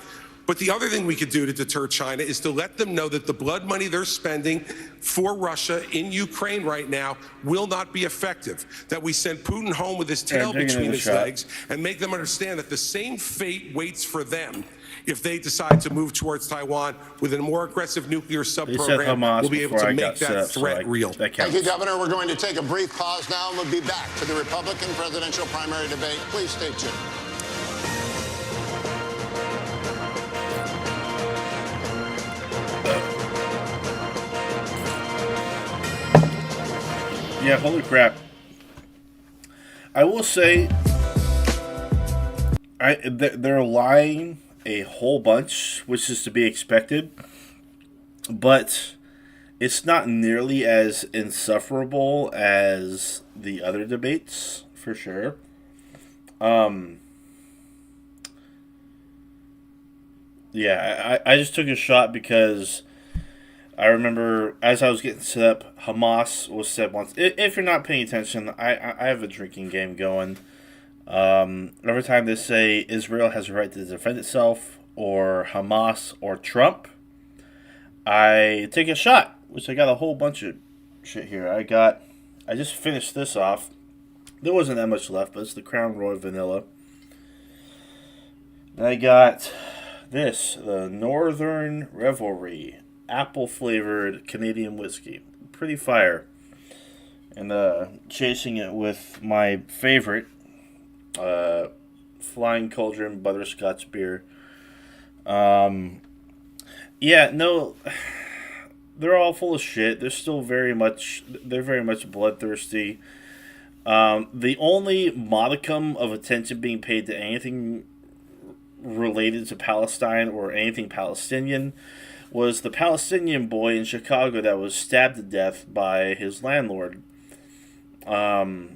But the other thing we could do to deter China is to let them know that the blood money they're spending for Russia in Ukraine right now will not be effective. That we send Putin home with his tail between his legs and make them understand that the same fate waits for them if they decide to move towards Taiwan with a more aggressive nuclear sub-program. We'll be able to make that threat real. Thank you, Governor. We're going to take a brief pause now, and we'll be back to the Republican presidential primary debate. Please stay tuned. Yeah, holy crap. I will say, they're lying a whole bunch, which is to be expected. but it's not nearly as insufferable as the other debates, for sure. Yeah, I just took a shot because I remember as I was getting set up, Hamas was said once. If you're not paying attention, I have a drinking game going. Every time they say Israel has a right to defend itself, or Hamas, or Trump, I take a shot, which I got a whole bunch of shit here. I just finished this off. There wasn't that much left, but it's the Crown Royal Vanilla. And I got this, the Northern Revelry, apple-flavored Canadian whiskey. Pretty fire. And chasing it with my favorite, Flying Cauldron Butterscotch beer. Yeah, no, they're all full of shit. They're very much bloodthirsty. The only modicum of attention being paid to anything related to Palestine or anything Palestinian was the Palestinian boy in Chicago that was stabbed to death by his landlord. But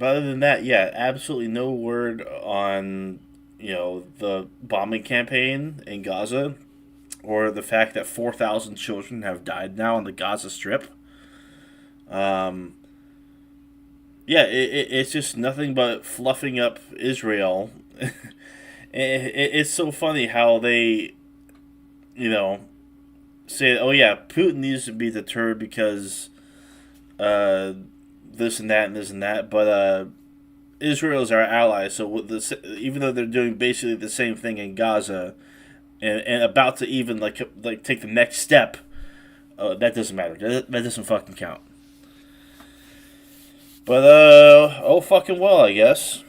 other than that, yeah, absolutely no word on, the bombing campaign in Gaza, or the fact that 4,000 children have died now on the Gaza Strip. It's just nothing but fluffing up Israel. It's so funny how they, say, oh yeah, Putin needs to be deterred because this and that and this and that, but Israel is our ally, so even though they're doing basically the same thing in Gaza, and about to even like take the next step, that doesn't matter. That doesn't fucking count. But oh fucking well, I guess.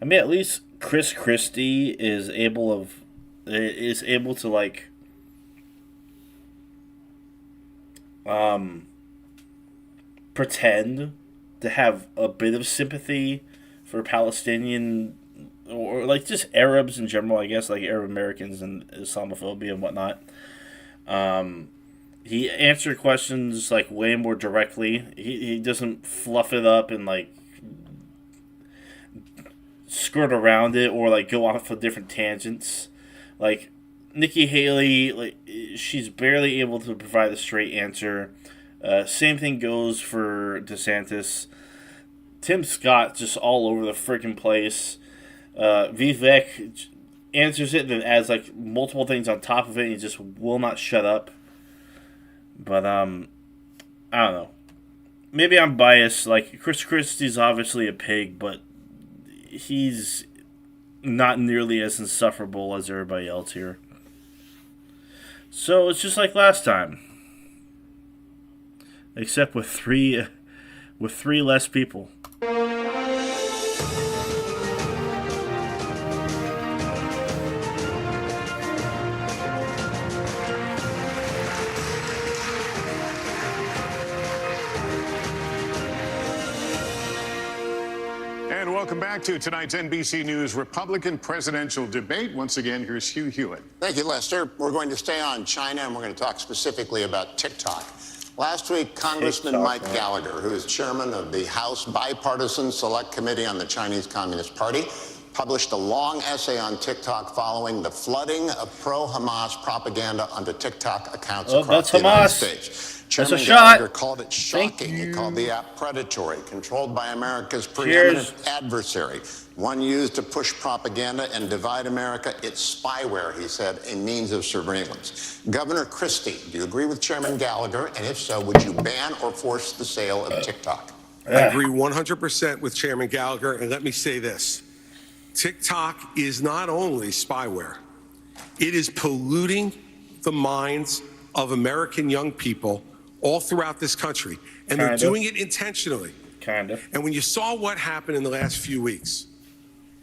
I mean, at least Chris Christie is able to like pretend to have a bit of sympathy for Palestinian, or like just Arabs in general, I guess, like Arab Americans and Islamophobia and whatnot. He answered questions like way more directly. He doesn't fluff it up and like skirt around it or like go off on different tangents. Like Nikki Haley, like she's barely able to provide a straight answer. Same thing goes for DeSantis. Tim Scott just all over the freaking place. Vivek answers it, then adds like multiple things on top of it, and he just will not shut up. But I don't know. Maybe I'm biased. Like Chris Christie's obviously a pig, but he's not nearly as insufferable as everybody else here. So it's just like last time, except with three less people. Welcome back to tonight's NBC News Republican presidential debate. Once again, here's Hugh Hewitt. Thank you, Lester. We're going to stay on China, and we're going to talk specifically about TikTok. Last week, Congressman Mike Gallagher, who is chairman of the House Bipartisan Select Committee on the Chinese Communist Party, published a long essay on TikTok following the flooding of pro-Hamas propaganda onto TikTok accounts across the United States. Chairman Gallagher called it shocking. He called the app predatory, controlled by America's preeminent adversary, one used to push propaganda and divide America. It's spyware, he said, a means of surveillance. Governor Christie, do you agree with Chairman Gallagher? And if so, would you ban or force the sale of TikTok? I agree 100% with Chairman Gallagher, and let me say this. TikTok is not only spyware, it is polluting the minds of American young people all throughout this country, and they're doing it intentionally. And when you saw what happened in the last few weeks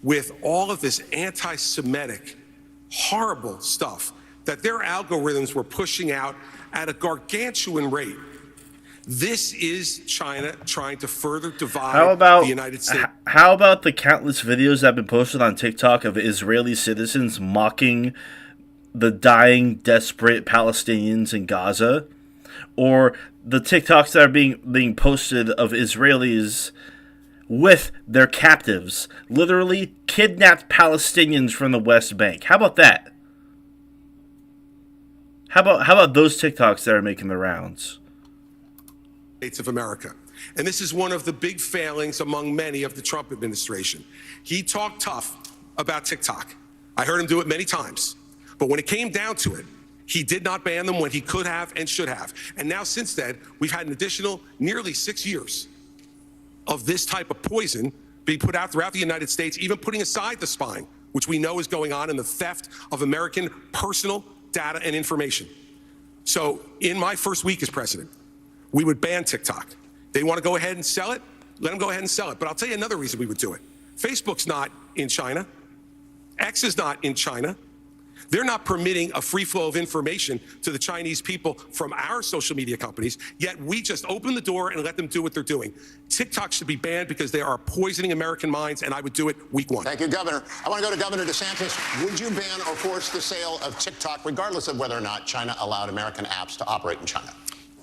with all of this anti-Semitic, horrible stuff that their algorithms were pushing out at a gargantuan rate, this is China trying to further divide the United States. How about the countless videos that have been posted on TikTok of Israeli citizens mocking the dying, desperate Palestinians in Gaza? Or the TikToks that are being posted of Israelis with their captives, literally kidnapped Palestinians from the West Bank. How about that? How about those TikToks that are making the rounds? States of America. And this is one of the big failings among many of the Trump administration. He talked tough about TikTok. I heard him do it many times. But when it came down to it, he did not ban them when he could have and should have. And now since then, we've had an additional nearly 6 years of this type of poison being put out throughout the United States, even putting aside the spying, which we know is going on, and the theft of American personal data and information. So in my first week as president, we would ban TikTok. They want to go ahead and sell it? Let them go ahead and sell it. But I'll tell you another reason we would do it. Facebook's not in China. X is not in China. They're not permitting a free flow of information to the Chinese people from our social media companies, yet we just open the door and let them do what they're doing. TikTok should be banned because they are poisoning American minds, and I would do it week one. Thank you, Governor. I want to go to Governor DeSantis. Would you ban or force the sale of TikTok, regardless of whether or not China allowed American apps to operate in China?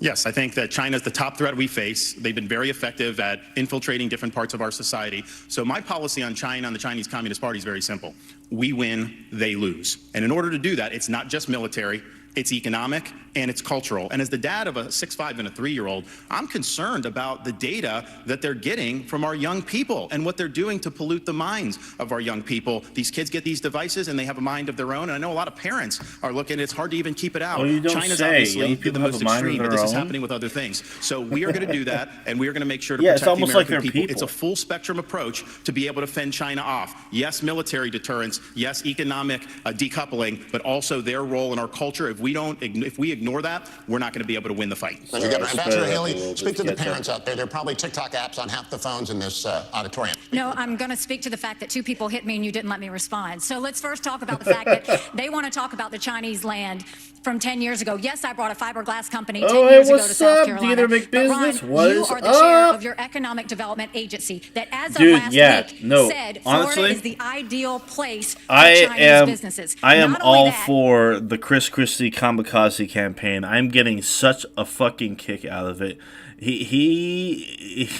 Yes, I think that China is the top threat we face. They've been very effective at infiltrating different parts of our society. So my policy on China and the Chinese Communist Party is very simple. We win, they lose. And in order to do that, it's not just military, it's economic, and it's cultural. And as the dad of a 6'5" and a 3-year-old, I'm concerned about the data that they're getting from our young people and what they're doing to pollute the minds of our young people. These kids get these devices and they have a mind of their own. And I know a lot of parents are looking, it's hard to even keep it out. Well, you don't China's say. obviously Young people the most have a mind of extreme, but their this is own. happening with other things. So we are going to do that, and we are going to make sure to Yeah, it's protect the almost like American they're people. It's a full spectrum approach to be able to fend China off. Yes, military deterrence. Yes, economic decoupling, but also their role in our culture. If we ignore that, we're not going to be able to win the fight. Thank you, Governor. Ambassador Haley, speak to the parents out there. There are probably TikTok apps on half the phones in this auditorium. No, I'm going to speak to the fact that 2 people hit me and you didn't let me respond. So let's first talk about the fact that they want to talk about the Chinese land from 10 years ago. Yes, I brought a fiberglass company 10 years ago to South Carolina. But Ron, you are the chair of your Economic Development Agency that as of last week said Florida is the ideal place for Chinese businesses. I am all for the Chris Christie kamikaze campaign. I'm getting such a fucking kick out of it. He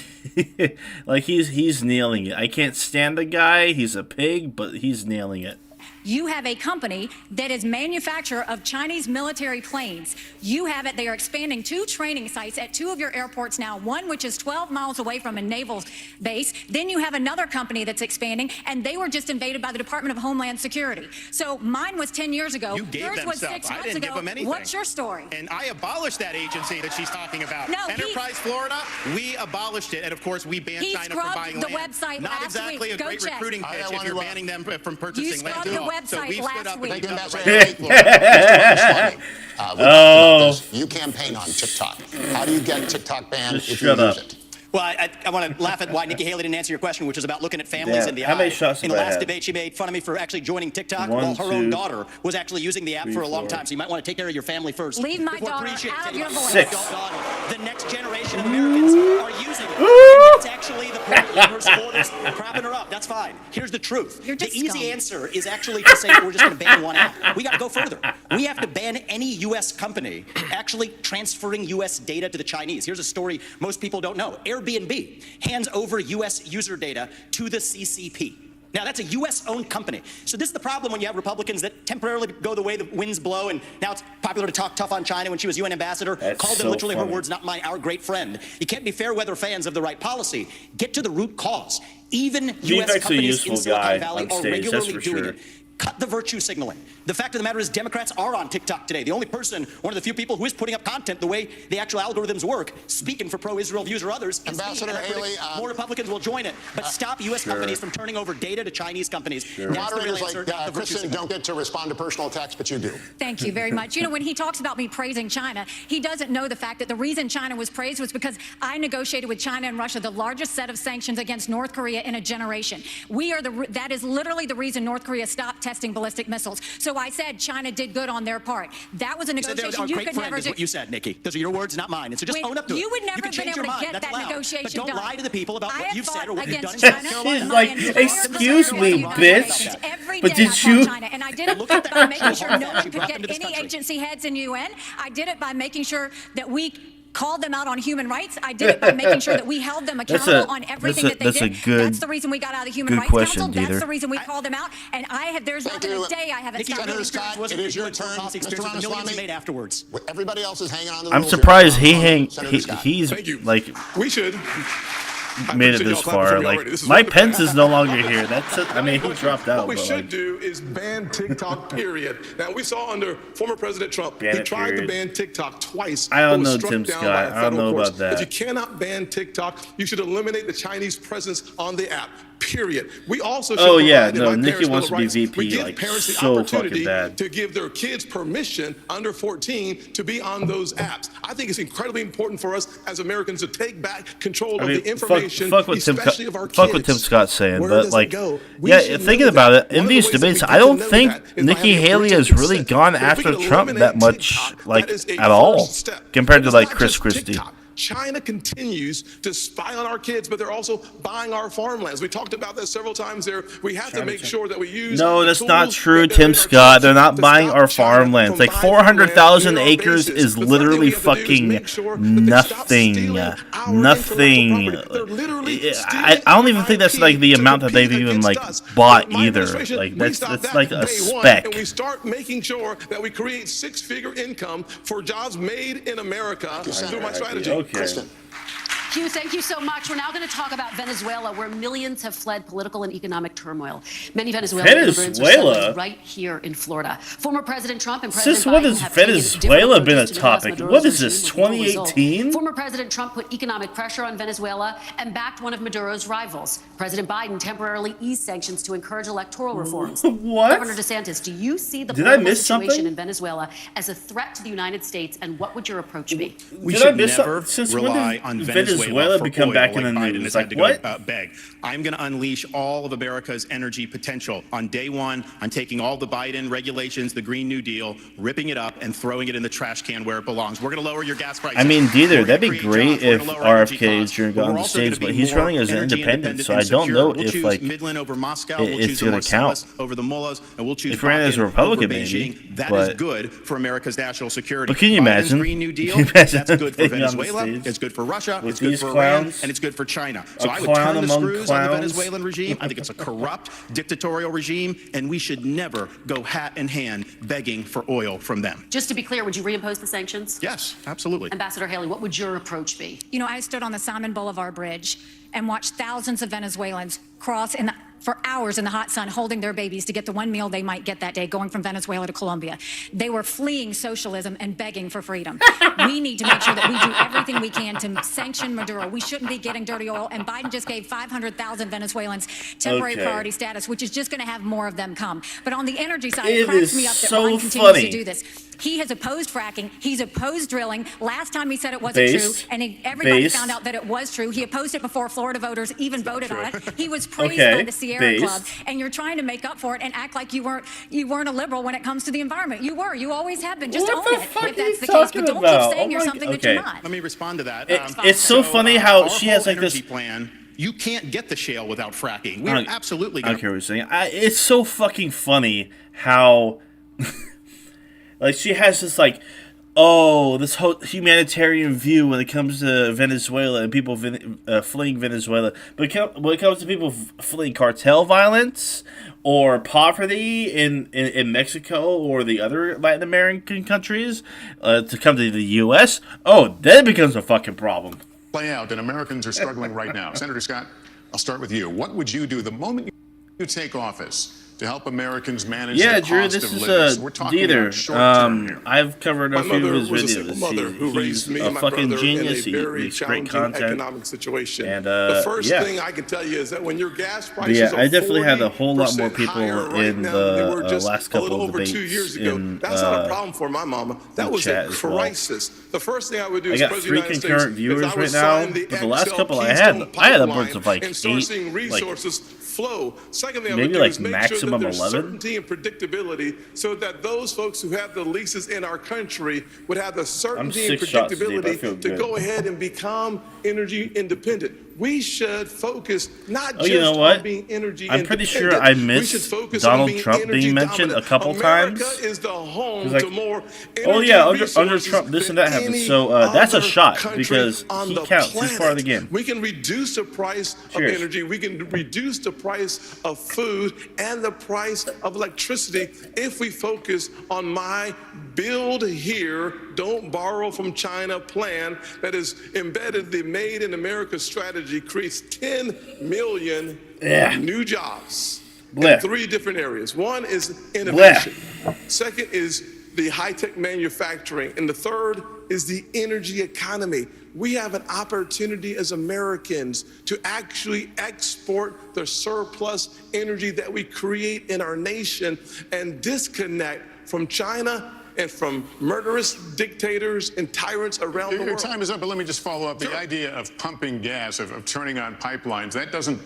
like he's nailing it. I can't stand the guy. He's a pig, but he's nailing it. You have a company that is manufacturer of Chinese military planes. You have it. They are expanding 2 training sites at 2 of your airports now, one which is 12 miles away from a naval base. Then you have another company that's expanding, and they were just invaded by the Department of Homeland Security. So mine was 10 years ago. You gave Yours them was stuff. 6 I months didn't ago. give them anything. What's your story? And I abolished that agency that she's talking about. No, Enterprise Florida, we abolished it. And of course, we banned China from buying the land. website Not last exactly week. a Go great check. recruiting pitch if you're banning them from purchasing land. You scrubbed the website So we stood last up week. and beat up You campaign on TikTok. How do you get TikTok banned if you use it? Well, I want to laugh at why Nikki Haley didn't answer your question, which was about looking at families in the How eye. many shots In the have I last had? debate, she made fun of me for actually joining TikTok, One, while her own two, daughter was actually using the app for a long time. So you might want to take care of your family first. Leave my Before daughter preaching out of to your voice. your adult daughter. The next generation of Americans are using it. And that's actually the point. Her supporters propping her up. That's fine. Here's the truth. You're The just easy scum. answer is actually to say that we're just going to ban one app. We got to go further. We have to ban any U.S. company actually transferring U.S. data to the Chinese. Here's a story most people don't know. Airbnb hands over U.S. user data to the CCP. Now, that's a U.S.-owned company. So this is the problem when you have Republicans that temporarily go the way the winds blow, and now it's popular to talk tough on China when she was UN ambassador, called them literally her words, not mine, our great friend. You can't be fair weather fans of the right policy. Get to the root cause. Even U.S. companies in Silicon Valley are regularly doing it. Cut the virtue signaling. The fact of the matter is Democrats are on TikTok today. The only person, one of the few people who is putting up content the way the actual algorithms work, speaking for pro-Israel views or others, Ambassador Haley, more Republicans will join it. But stop U.S. companies from turning over data to Chinese companies. That's Moderators the real answer, not the virtue Kristen signal. don't get to respond to personal attacks, but you do. Thank you very much. You know, when he talks about me praising China, he doesn't know the fact that the reason China was praised was because I negotiated with China and Russia the largest set of sanctions against North Korea in a generation. That is literally the reason North Korea stopped testing ballistic missiles. So I said China did good on their part. That was a negotiation you could never do. What you said, Nikki. Those are your words, not mine. And so just own up to it. You would never have been able to get that negotiation done. But don't lie to the people about what you've said or what you've done in China. South Carolina. She's like, excuse me, bitch. But did you? And I did it by making sure no one could get any agency heads in UN. I did it by making sure that we called them out on human rights. I did it by making sure that we held them accountable on everything that they did. That's the reason we got out of the Human Rights Council. That's the reason we called them out. And there's not been a day I haven't stopped. Senator Scott, it is your turn. Mr. Ramaswamy, made afterwards. Everybody else is hanging on to the I'm rules surprised here. he's like We should. made it this far. Like Mike Pence is no longer here. That's it. I mean, he dropped out. What we should do is ban TikTok. Period. Now we saw under former President Trump, he tried to ban TikTok twice. I don't know, Tim Scott. I don't know about that. If you cannot ban TikTok, you should eliminate the Chinese presence on the app. Period. We also should Nikki wants to be VP like so fucking bad. To give their kids permission under 14 to be on those apps. I think it's incredibly important for us as Americans to take back control of the information, especially of our kids. Fuck what Tim Scott's saying, but like, thinking about it, in these debates, I don't think Nikki Haley has really gone after Trump that much, like at all, compared to like Chris Christie. China continues to spy on our kids, but they're also buying our farmlands. We talked about that several times there. We have to make sure that we use. No, that's not true, Tim Scott. They're not buying our farmlands. Like 400,000 acres is literally fucking nothing. Nothing. I don't even think that's like the amount that they've even like bought either. Like that's like a speck. And we start making sure that we create six-figure income for jobs made in America through my strategy. Okay. Kristen. Hugh, thank you so much. We're now going to talk about Venezuela, where millions have fled political and economic turmoil. Many Venezuelan immigrants are settled right here in Florida. Former President Trump and President Biden when has Venezuela been a topic? What is this, 2018? Former President Trump put economic pressure on Venezuela and backed one of Maduro's rivals. President Biden temporarily eased sanctions to encourage electoral reforms. What? Governor DeSantis, do you see the political situation in Venezuela as a threat to the United States, and what would your approach be? We should never rely on Venezuela become back in the news. Like what? Beg. I'm going to unleash all of America's energy potential. On day one, I'm taking all the Biden regulations, the Green New Deal, ripping it up and throwing it in the trash can where it belongs. We're going to lower your gas prices. I mean, Dieter, that'd be great if RFK is during on the stage, but he's running as an independent, so I don't know if like Midland over Moscow, it's going to count. Over the mullahs, and we'll choose if ran as a Republican, maybe. That is good for America's national security. But can you imagine? Green New Deal, that's good for Venezuela. It's good for Russia. It's good for Iran, and it's good for China. So I would turn the screws on the Venezuelan regime. I think it's a corrupt, dictatorial regime, and we should never go hat in hand begging for oil from them. Just to be clear, would you reimpose the sanctions? Yes, absolutely. Ambassador Haley, what would your approach be? You know, I stood on the Simon Bolivar Bridge and watched thousands of Venezuelans cross for hours in the hot sun holding their babies to get the one meal they might get that day going from Venezuela to Colombia. They were fleeing socialism and begging for freedom. We need to make sure that we do everything we can to sanction Maduro. We shouldn't be getting dirty oil, and Biden just gave 500,000 Venezuelans temporary priority status, which is just going to have more of them come. But on the energy side, it cracks me up that Biden continues to do this. He has opposed fracking. He's opposed drilling. Last time he said it wasn't true, and everybody found out that it was true. He opposed it before Florida voters even voted on it. He was praised by the Sierra Club, and you're trying to make up for it and act like you weren't a liberal when it comes to the environment. You were. You always have been. Just own it if that's the case. But don't keep saying you're something that you're not. Let me respond to that. It's so funny how she has like this plan. You can't get the shale without fracking. We're absolutely going to. I don't care what you're saying. It's so fucking funny how. Like, she has this, like, this whole humanitarian view when it comes to Venezuela and people fleeing Venezuela. But when it comes to people fleeing cartel violence or poverty in Mexico or the other Latin American countries to come to the U.S., then it becomes a fucking problem. Play out, and Americans are struggling right now. Senator Scott, I'll start with you. What would you do the moment you take office to help Americans manage the cost Drew, of this is living? We're talking about short-term here. I've covered a few of his videos. He's a fucking genius. He makes great content. Economic situation. And the first thing I can tell you is that when your gas prices I definitely had a whole lot more people in the last couple of debates. 2 years ago. That's not a problem for my mama. That was a crisis. The first thing I would do is President of the United States. I got 3 concurrent viewers right now, but the last couple I had upwards of like 8, flow. Secondly, maybe like maximum minimum there's 11? certainty and predictability, so that those folks who have the leases in our country would have the certainty and predictability to go ahead and become energy independent. We should focus not just on being energy independent. I'm pretty sure I missed Donald Trump being mentioned a couple times. America is the home like, to more oh yeah, under Trump, this and that happened. So that's a shot because he counts. He's part of the game. We can reduce the price of energy. We can reduce the price of food and the price of electricity if we focus on my build here, don't borrow from China plan that is embedded the Made in America strategy, creates 10 million new jobs in 3 different areas. One is innovation. Second is the high-tech manufacturing. And the third is the energy economy. We have an opportunity as Americans to actually export the surplus energy that we create in our nation and disconnect from China and from murderous dictators and tyrants around the world. Your time is up, but let me just follow up. The idea of pumping gas, of turning on pipelines, that doesn't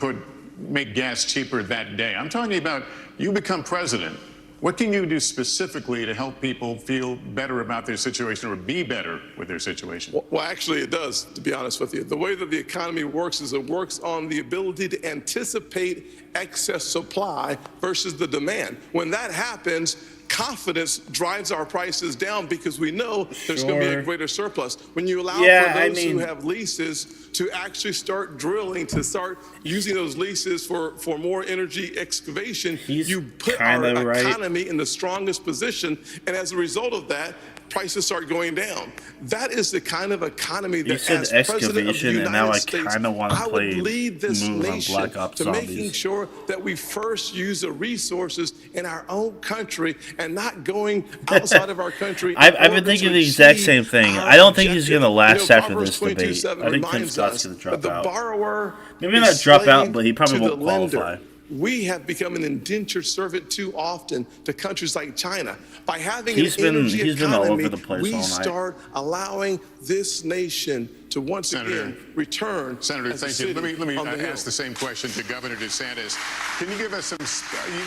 make gas cheaper that day. I'm talking about you become president. What can you do specifically to help people feel better about their situation or be better with their situation? Well, actually, it does, to be honest with you. The way that the economy works is it works on the ability to anticipate excess supply versus the demand. When that happens, confidence drives our prices down because we know there's going to be a greater surplus. When you allow for those who have leases to actually start drilling, to start using those leases for more energy excavation, you put our economy in the strongest position. And as a result of that, prices start going down. That is the kind of economy that, as President of the United States, I would lead this nation to making sure that we first use the resources in our own country and not going outside of our country. I've been thinking the exact same thing. I don't think he's going to last after this debate. I think Tim Scott's going to drop out. Maybe not drop out, but he probably won't qualify. We have become an indentured servant too often to countries like China. By having an energy economy, we start allowing this nation to once again return. Senator, thank you. Let me ask the same question to Governor DeSantis. Can you give us some,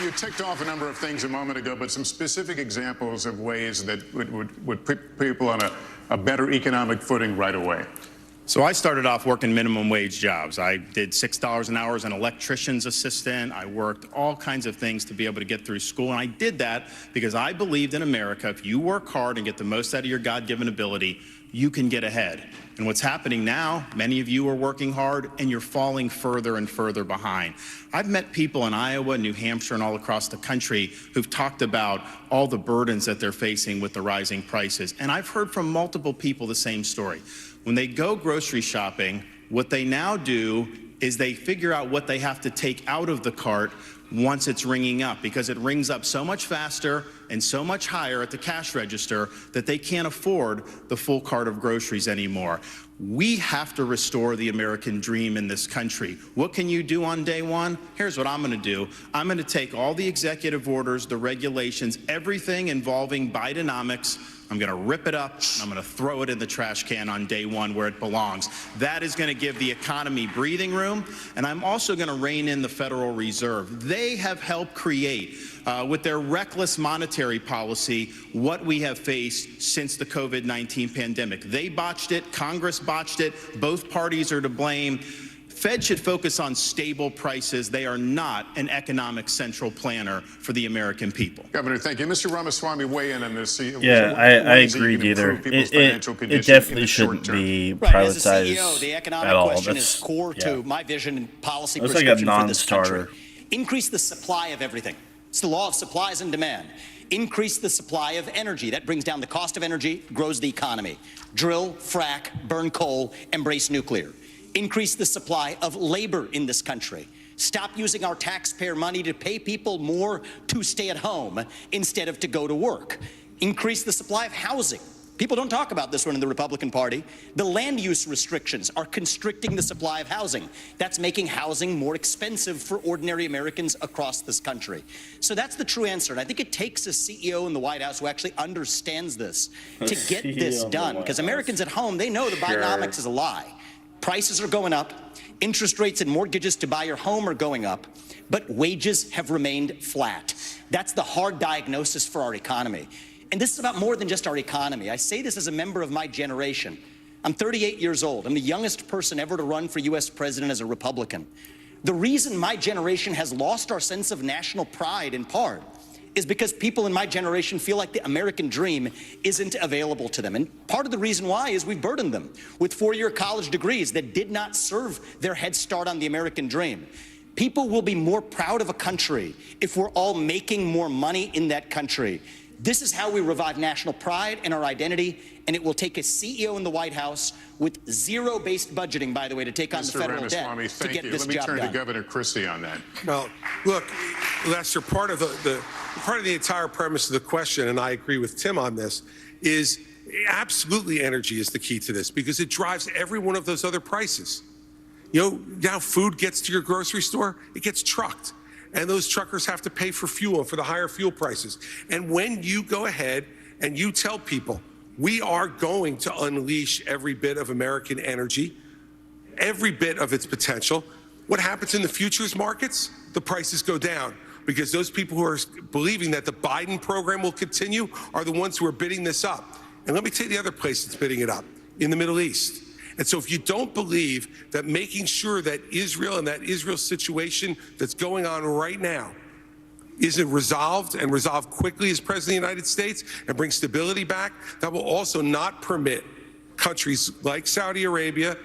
you ticked off a number of things a moment ago, but some specific examples of ways that would put people on a better economic footing right away? So I started off working minimum wage jobs. I did $6 an hour as an electrician's assistant. I worked all kinds of things to be able to get through school. And I did that because I believed in America, if you work hard and get the most out of your God-given ability, you can get ahead. And what's happening now, many of you are working hard and you're falling further and further behind. I've met people in Iowa, New Hampshire, and all across the country who've talked about all the burdens that they're facing with the rising prices. And I've heard from multiple people the same story. When they go grocery shopping, what they now do is they figure out what they have to take out of the cart once it's ringing up, because it rings up so much faster and so much higher at the cash register that they can't afford the full cart of groceries anymore. We have to restore the American dream in this country. What can you do on day one? Here's what I'm going to do. I'm going to take all the executive orders, the regulations, everything involving Bidenomics. I'm going to rip it up, and I'm going to throw it in the trash can on day one where it belongs. That is going to give the economy breathing room, and I'm also going to rein in the Federal Reserve. They have helped create, with their reckless monetary policy, what we have faced since the COVID-19 pandemic. They botched it. Congress botched it. Both parties are to blame. Fed should focus on stable prices. They are not an economic central planner for the American people. Governor, thank you. Mr. Ramaswamy, weigh in on this. Yeah, I agree, Dieter. It definitely shouldn't be privatized as a CEO, the economic at all. Question is core to my vision and policy that's prescription like a for this country. non-starter. Increase the supply of everything. It's the law of supplies and demand. Increase the supply of energy. That brings down the cost of energy, grows the economy. Drill, frack, burn coal, embrace nuclear. Increase the supply of labor in this country. Stop using our taxpayer money to pay people more to stay at home instead of to go to work. Increase the supply of housing. People don't talk about this one in the Republican Party. The land use restrictions are constricting the supply of housing. That's making housing more expensive for ordinary Americans across this country. So that's the true answer. And I think it takes a CEO in the White House who actually understands this to get this done. Because Americans at home, they know the Bidenomics is a lie. Prices are going up. Interest rates and mortgages to buy your home are going up, but wages have remained flat. That's the hard diagnosis for our economy. And this is about more than just our economy. I say this as a member of my generation. I'm 38 years old. I'm the youngest person ever to run for U.S. president as a Republican. The reason my generation has lost our sense of national pride, in part, is because people in my generation feel like the American dream isn't available to them. And part of the reason why is we've burdened them with four-year college degrees that did not serve their head start on the American dream. People will be more proud of a country if we're all making more money in that country. This is how we revive national pride and our identity, and it will take a CEO in the White House with zero-based budgeting, by the way, to take on the federal debt to get this job done. Let me turn to Governor Christie on that. Well, look, Lester, part of the entire premise of the question, and I agree with Tim on this, is absolutely energy is the key to this because it drives every one of those other prices. You know, now food gets to your grocery store, it gets trucked. And those truckers have to pay for fuel and for the higher fuel prices. And when you go ahead and you tell people, we are going to unleash every bit of American energy, every bit of its potential, what happens in the futures markets? The prices go down because those people who are believing that the Biden program will continue are the ones who are bidding this up. And let me tell you the other place that's bidding it up, in the Middle East. And so if you don't believe that making sure that Israel and that Israel situation that's going on right now isn't resolved and resolved quickly as President of the United States and bring stability back, that will also not permit countries like Saudi Arabia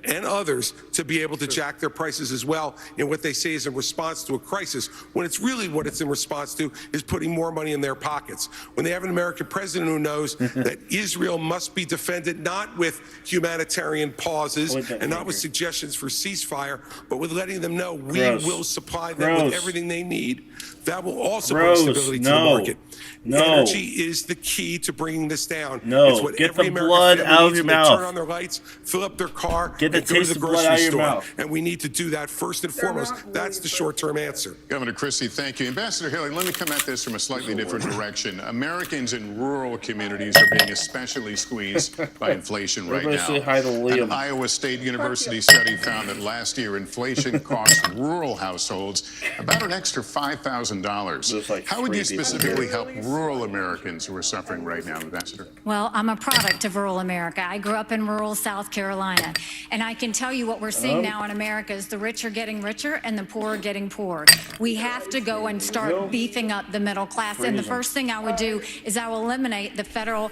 and others to be able to jack their prices as well in what they say is in response to a crisis, when it's really what it's in response to is putting more money in their pockets. When they have an American president who knows that Israel must be defended not with humanitarian pauses and not with suggestions for ceasefire, but with letting them know we will supply them with everything they need, that will also bring stability to the market. Energy is the key to bringing this down. It's what get the blood out of your mouth. Turn on their lights, fill up their car, get the and go to the grocery out of your store. mouth. And we need to do that first and foremost. That's the short-term answer. Governor Christie, thank you. Ambassador Haley, let me come at this from a slightly different direction. Americans in rural communities are being especially squeezed by inflation right now. Say hi to Liam. An Iowa State University study found that last year inflation cost rural households about an extra $5,000. How would you specifically help rural Americans who are suffering right now, Ambassador? Well, I'm a product of rural America. I grew up in rural South Carolina. And I can tell you what we're seeing now in America is the rich are getting richer and the poor are getting poorer. We have to go and start beefing up the middle class. And the first thing I would do is I will eliminate the federal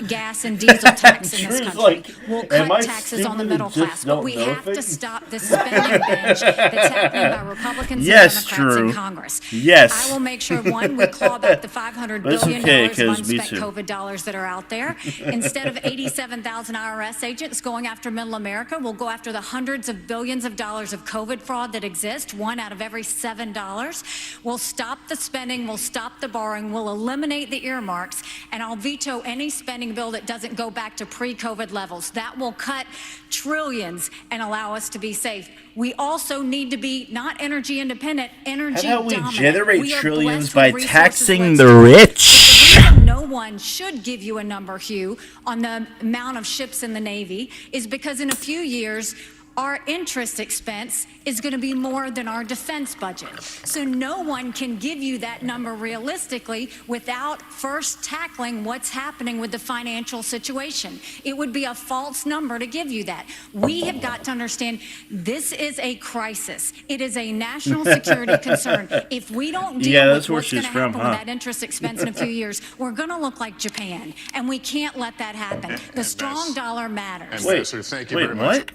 gas and diesel tax in this country. We'll cut taxes on the middle class. But we have to stop this spending binge that's happening by Republicans and Democrats in Congress. I will make sure, one, we claw back the $500 billion of unspent COVID dollars that are out there. Instead of 87,000 IRS agents going after middle America, we'll go after the hundreds of billions of dollars of COVID fraud that exist, one out of every $7. We'll stop the spending, we'll stop the borrowing, we'll eliminate the earmarks, and I'll veto any spending bill that doesn't go back to pre-COVID levels. That will cut trillions and allow us to be safe. We also need to be not energy independent, energy dominant. How about we generate trillions by taxing the rich? The reason no one should give you a number, Hugh, on the amount of ships in the Navy is because in a few years, our interest expense is going to be more than our defense budget. So no one can give you that number realistically without first tackling what's happening with the financial situation. It would be a false number to give you that. We have got to understand this is a crisis. It is a national security concern. If we don't deal with what's going to happen with that interest expense in a few years, we're going to look like Japan. And we can't let that happen. The strong dollar matters. Ambassador, thank you very much.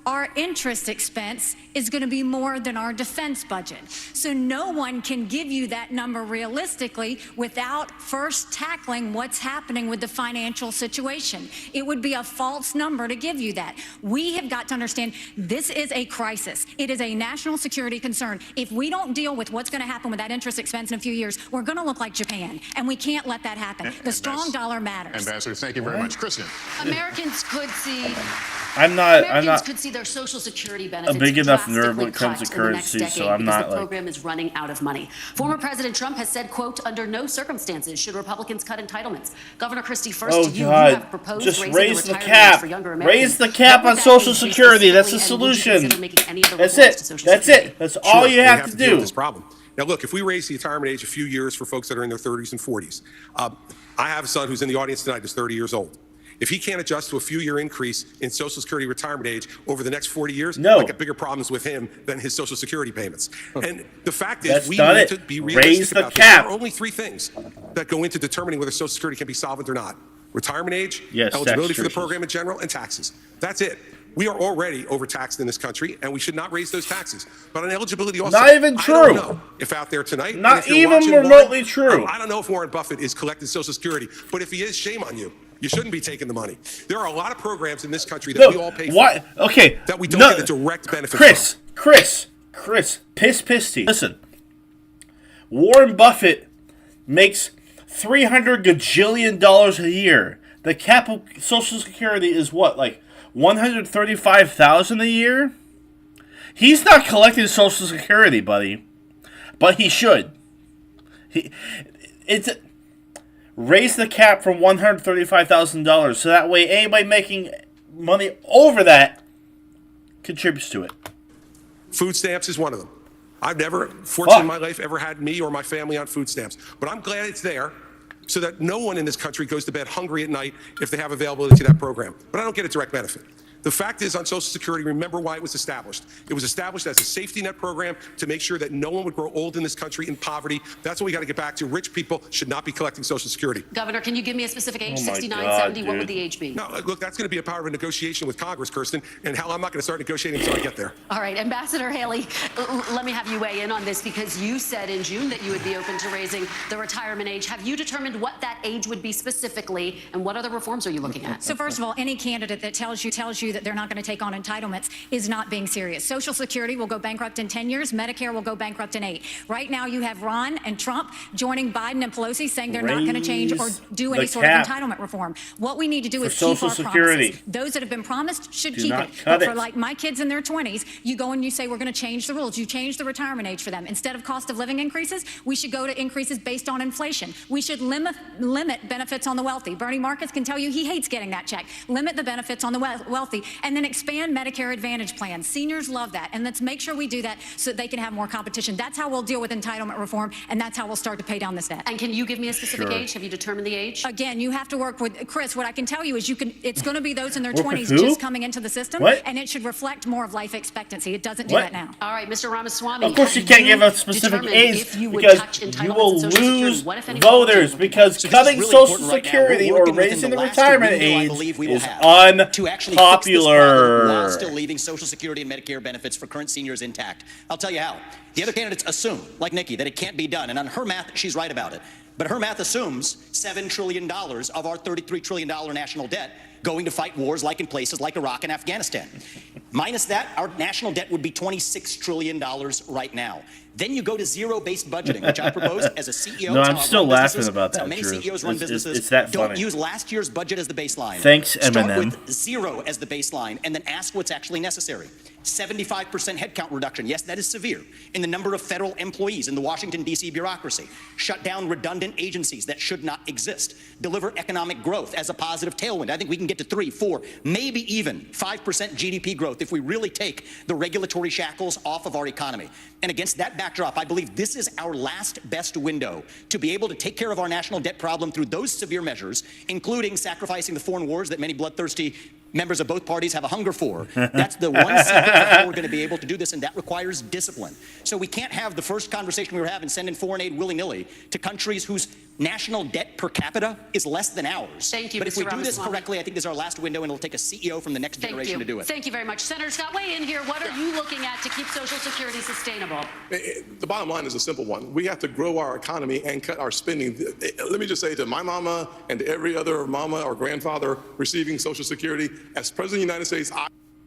Our interest expense is going to be more than our defense budget. So no one can give you that number realistically without first tackling what's happening with the financial situation. It would be a false number to give you that. We have got to understand this is a crisis. It is a national security concern. If we don't deal with what's going to happen with that interest expense in a few years, we're going to look like Japan, and we can't let that happen. The strong dollar matters. Ambassador, thank you very much. Kristen. Americans could see their Social Security benefits a big enough nerve when drastically it comes to cut in the next currency, decade so I'm because not the like. program is running out of money. Former President Trump has said, quote, under no circumstances should Republicans cut entitlements. Governor Christie, first Oh to you, God! you have proposed Just raising raise the the retirement age cap. for younger Americans. Raise the cap What would on that Social increase Security. That's the specifically, and would you solution. consider making any other That's reforms to it. Social That's Security? it. That's all you We have to deal with do. this problem. Now, look, if we raise the retirement age a few years for folks that are in their 30s and 40s, I have a son who's in the audience tonight who's 30 years old. If he can't adjust to a few-year increase in Social Security retirement age over the next 40 years, I got bigger problems with him than his Social Security payments. And the fact is, we need to be realistic about this. There are only three things that go into determining whether Social Security can be solvent or not: retirement age, eligibility for the program in general, and taxes. That's it. We are already overtaxed in this country, and we should not raise those taxes. But on eligibility also, Not even true. I don't know if out there tonight, Not if you're even watching remotely Warren, true. I don't know if Warren Buffett is collecting Social Security, but if he is, shame on you. You shouldn't be taking the money. There are a lot of programs in this country that we all pay for. Okay. That we don't get a direct benefit Chris, piss tea. Listen, Warren Buffett makes $300 gajillion a year. The cap of Social Security is what, like $135,000 a year? He's not collecting Social Security, buddy, but he should. Raise the cap from $135,000 so that way anybody making money over that contributes to it. Food stamps is one of them. I've never, fortunately in my life, ever had me or my family on food stamps, but I'm glad it's there so that no one in this country goes to bed hungry at night if they have availability to that program. But I don't get a direct benefit. The fact is, on Social Security, remember why it was established. It was established as a safety net program to make sure that no one would grow old in this country in poverty. That's what we got to get back to. Rich people should not be collecting Social Security. Governor, can you give me a specific age? Oh my 69, God, 70, what dude. would the age be? No, look, that's going to be a power of a negotiation with Congress, Kirsten, and hell, I'm not going to start negotiating until I get there. All right, Ambassador Haley, let me have you weigh in on this because you said in June that you would be open to raising the retirement age. Have you determined what that age would be specifically, and what other reforms are you looking at? So first of all, any candidate that tells you that they're not going to take on entitlements is not being serious. Social Security will go bankrupt in 10 years. Medicare will go bankrupt in 8. Right now, you have Ron and Trump joining Biden and Pelosi saying they're not going to change or do any sort of entitlement reform. What we need to do is keep our promises. Those that have been promised should keep it. But for like my kids in their 20s, you go and you say we're going to change the rules. You change the retirement age for them. Instead of cost of living increases, we should go to increases based on inflation. We should limit benefits on the wealthy. Bernie Marcus can tell you he hates getting that check. Limit the benefits on the wealthy and then expand Medicare Advantage plans. Seniors love that. And let's make sure we do that so that they can have more competition. That's how we'll deal with entitlement reform, and that's how we'll start to pay down this debt. And can you give me a specific age? Have you determined the age? Again, you have to work with Chris. What I can tell you is it's going to be those in their 20s just coming into the system, and it should reflect more of life expectancy. It doesn't do that now. All right, Mr. Ramaswamy. Of course, you can't give a specific age because you will lose voters because cutting Social Security or raising the retirement age is unpopular. While still leaving Social Security and Medicare benefits for current seniors intact. I'll tell you how. The other candidates assume, like Nikki, that it can't be done. And on her math, she's right about it. But her math assumes $7 trillion of our $33 trillion national debt going to fight wars like in places like Iraq and Afghanistan. Minus that, our national debt would be $26 trillion right now. Then you go to zero-based budgeting, which I propose as a CEO. No, I'm still laughing about that, how many Drew. CEOs run businesses. It's that funny. Don't use last year's budget as the baseline. Thanks, Eminem. Start with zero as the baseline, and then ask what's actually necessary. 75% headcount reduction. Yes, that is severe. In the number of federal employees in the Washington, D.C. bureaucracy. Shut down redundant agencies that should not exist. Deliver economic growth as a positive tailwind. I think we can get to 3, 4, maybe even 5% GDP growth if we really take the regulatory shackles off of our economy. And against that backdrop, I believe this is our last best window to be able to take care of our national debt problem through those severe measures, including sacrificing the foreign wars that many bloodthirsty members of both parties have a hunger for. That's the one secret of how we're going to be able to do this, and that requires discipline. So we can't have the first conversation we were having, sending foreign aid willy-nilly to countries whose national debt per capita is less than ours. Thank you, but Mr. if we do this Ramaswamy. correctly, I think this is our last window, and it'll take a CEO from the next generation to do it. Thank you very much. Senator Scott, weigh in here. What are you looking at to keep Social Security sustainable? The bottom line is a simple one. We have to grow our economy and cut our spending. Let me just say to my mama and to every other mama or grandfather receiving Social Security, as President of the United States,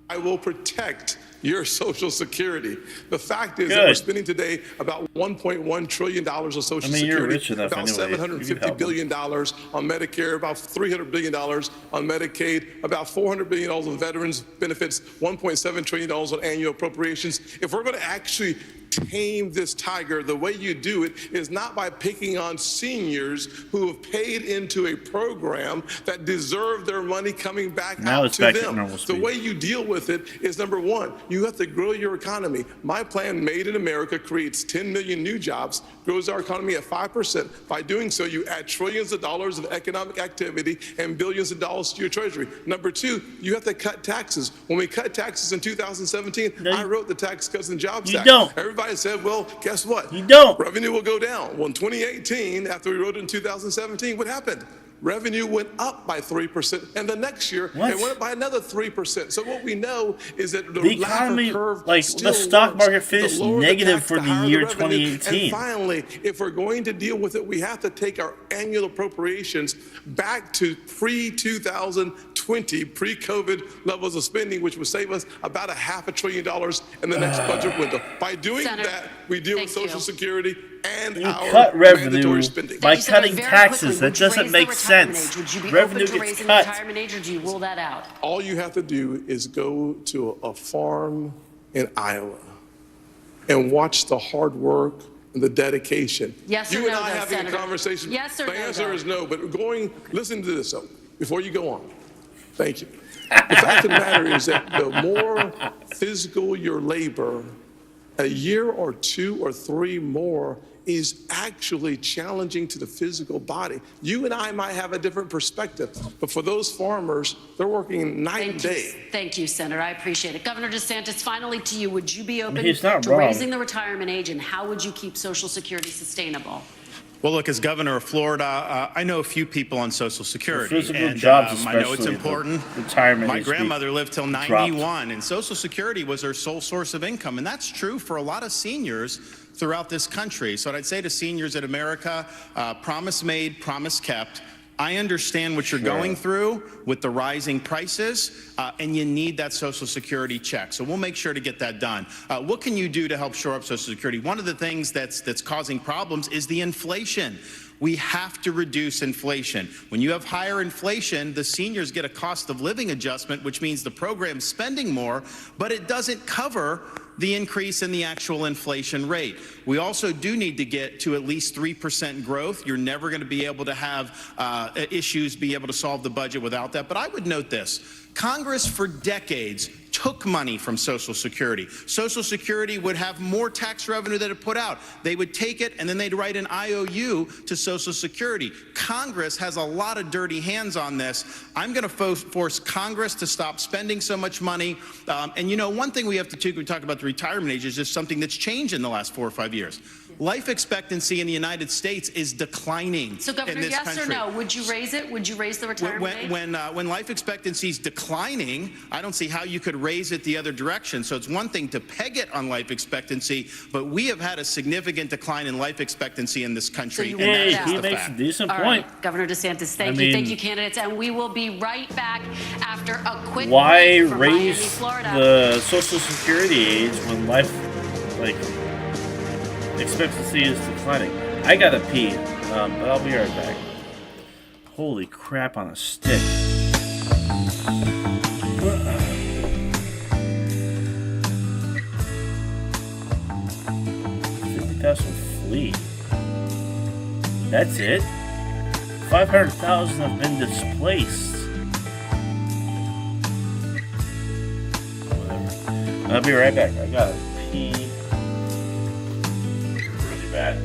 I will protect your Social Security. The fact is that we're spending today about $1.1 trillion on Social Security, about $750 billion on Medicare, about $300 billion on Medicaid, about $400 billion on veterans benefits, $1.7 trillion on annual appropriations. If we're going to actually tame this tiger, the way you do it is not by picking on seniors who have paid into a program that deserve their money coming back out to them. The way you deal with it is, number one, you have to grow your economy. My plan, Made in America, creates 10 million new jobs, grows our economy at 5%. By doing so, you add trillions of dollars of economic activity and billions of dollars to your treasury. Number two, you have to cut taxes. When we cut taxes in 2017, I wrote the Tax Cuts and Jobs Act. Everybody said, well, guess what? You don't. Revenue will go down. Well, in 2018, after we wrote it in 2017, what happened? Revenue went up by 3%, and the next year it went up by another 3%. So what we know is that the economy, curve like the stock market, finished negative for the year 2018. And finally, if we're going to deal with it, we have to take our annual appropriations back to pre-2020, pre-COVID levels of spending, which would save us about $500 billion in the next budget window. By doing that, we deal with Social Security and our cut mandatory spending. By cutting taxes. That doesn't make sense. Would you be Revenue open to gets raising cut. the retirement age, or do you rule that out? All you have to do is go to a farm in Iowa and watch the hard work and the dedication. Yes or you and no, I though, having Senator? a conversation. Yes or the no, answer though? is no. But listen to this though, before you go on. Thank you. The fact of the matter is that the more physical your labor, a year or two or three more is actually challenging to the physical body. You and I might have a different perspective, but for those farmers, they're working night and day. Thank you, Senator. I appreciate it. Governor DeSantis, finally to you. Would you be open he's to not wrong. raising the retirement age, and how would you keep Social Security sustainable? Well, look, as governor of Florida, I know a few people on Social Security. For physical and jobs, I know it's especially, important. Retirement My needs to be grandmother lived till dropped. 91, and Social Security was her sole source of income. And that's true for a lot of seniors throughout this country. So what I'd say to seniors in America, promise made, promise kept. I understand what you're going through with the rising prices, and you need that Social Security check. So we'll make sure to get that done. What can you do to help shore up Social Security? One of the things that's causing problems is the inflation. We have to reduce inflation. When you have higher inflation, the seniors get a cost of living adjustment, which means the program's spending more, but it doesn't cover the increase in the actual inflation rate. We also do need to get to at least 3% growth. You're never going to be able to have issues, be able to solve the budget without that. But I would note this. Congress for decades took money from Social Security. Social Security would have more tax revenue than it put out. They would take it and then they'd write an IOU to Social Security. Congress has a lot of dirty hands on this. I'm going to force Congress to stop spending so much money. And you know, one thing we have to we talk about the retirement age is just something that's changed in the last 4 or 5 years. Life expectancy in the United States is declining. So, Governor, in this yes country. Or no? Would you raise it? Would you raise the retirement age? When life expectancy is declining, I don't see how you could raise it the other direction. So it's one thing to peg it on life expectancy, but we have had a significant decline in life expectancy in this country. So and that's just he the makes fact. a decent All point. right, Governor DeSantis, thank you, candidates, and we will be right back after a quick Why break from Miami, raise Florida. the Social Security age when life, expectancy is declining? I gotta pee, but I'll be right back. Holy crap on a stick. 50,000 flee. That's it? 500,000 have been displaced. Whatever. I'll be right back. I gotta pee really bad.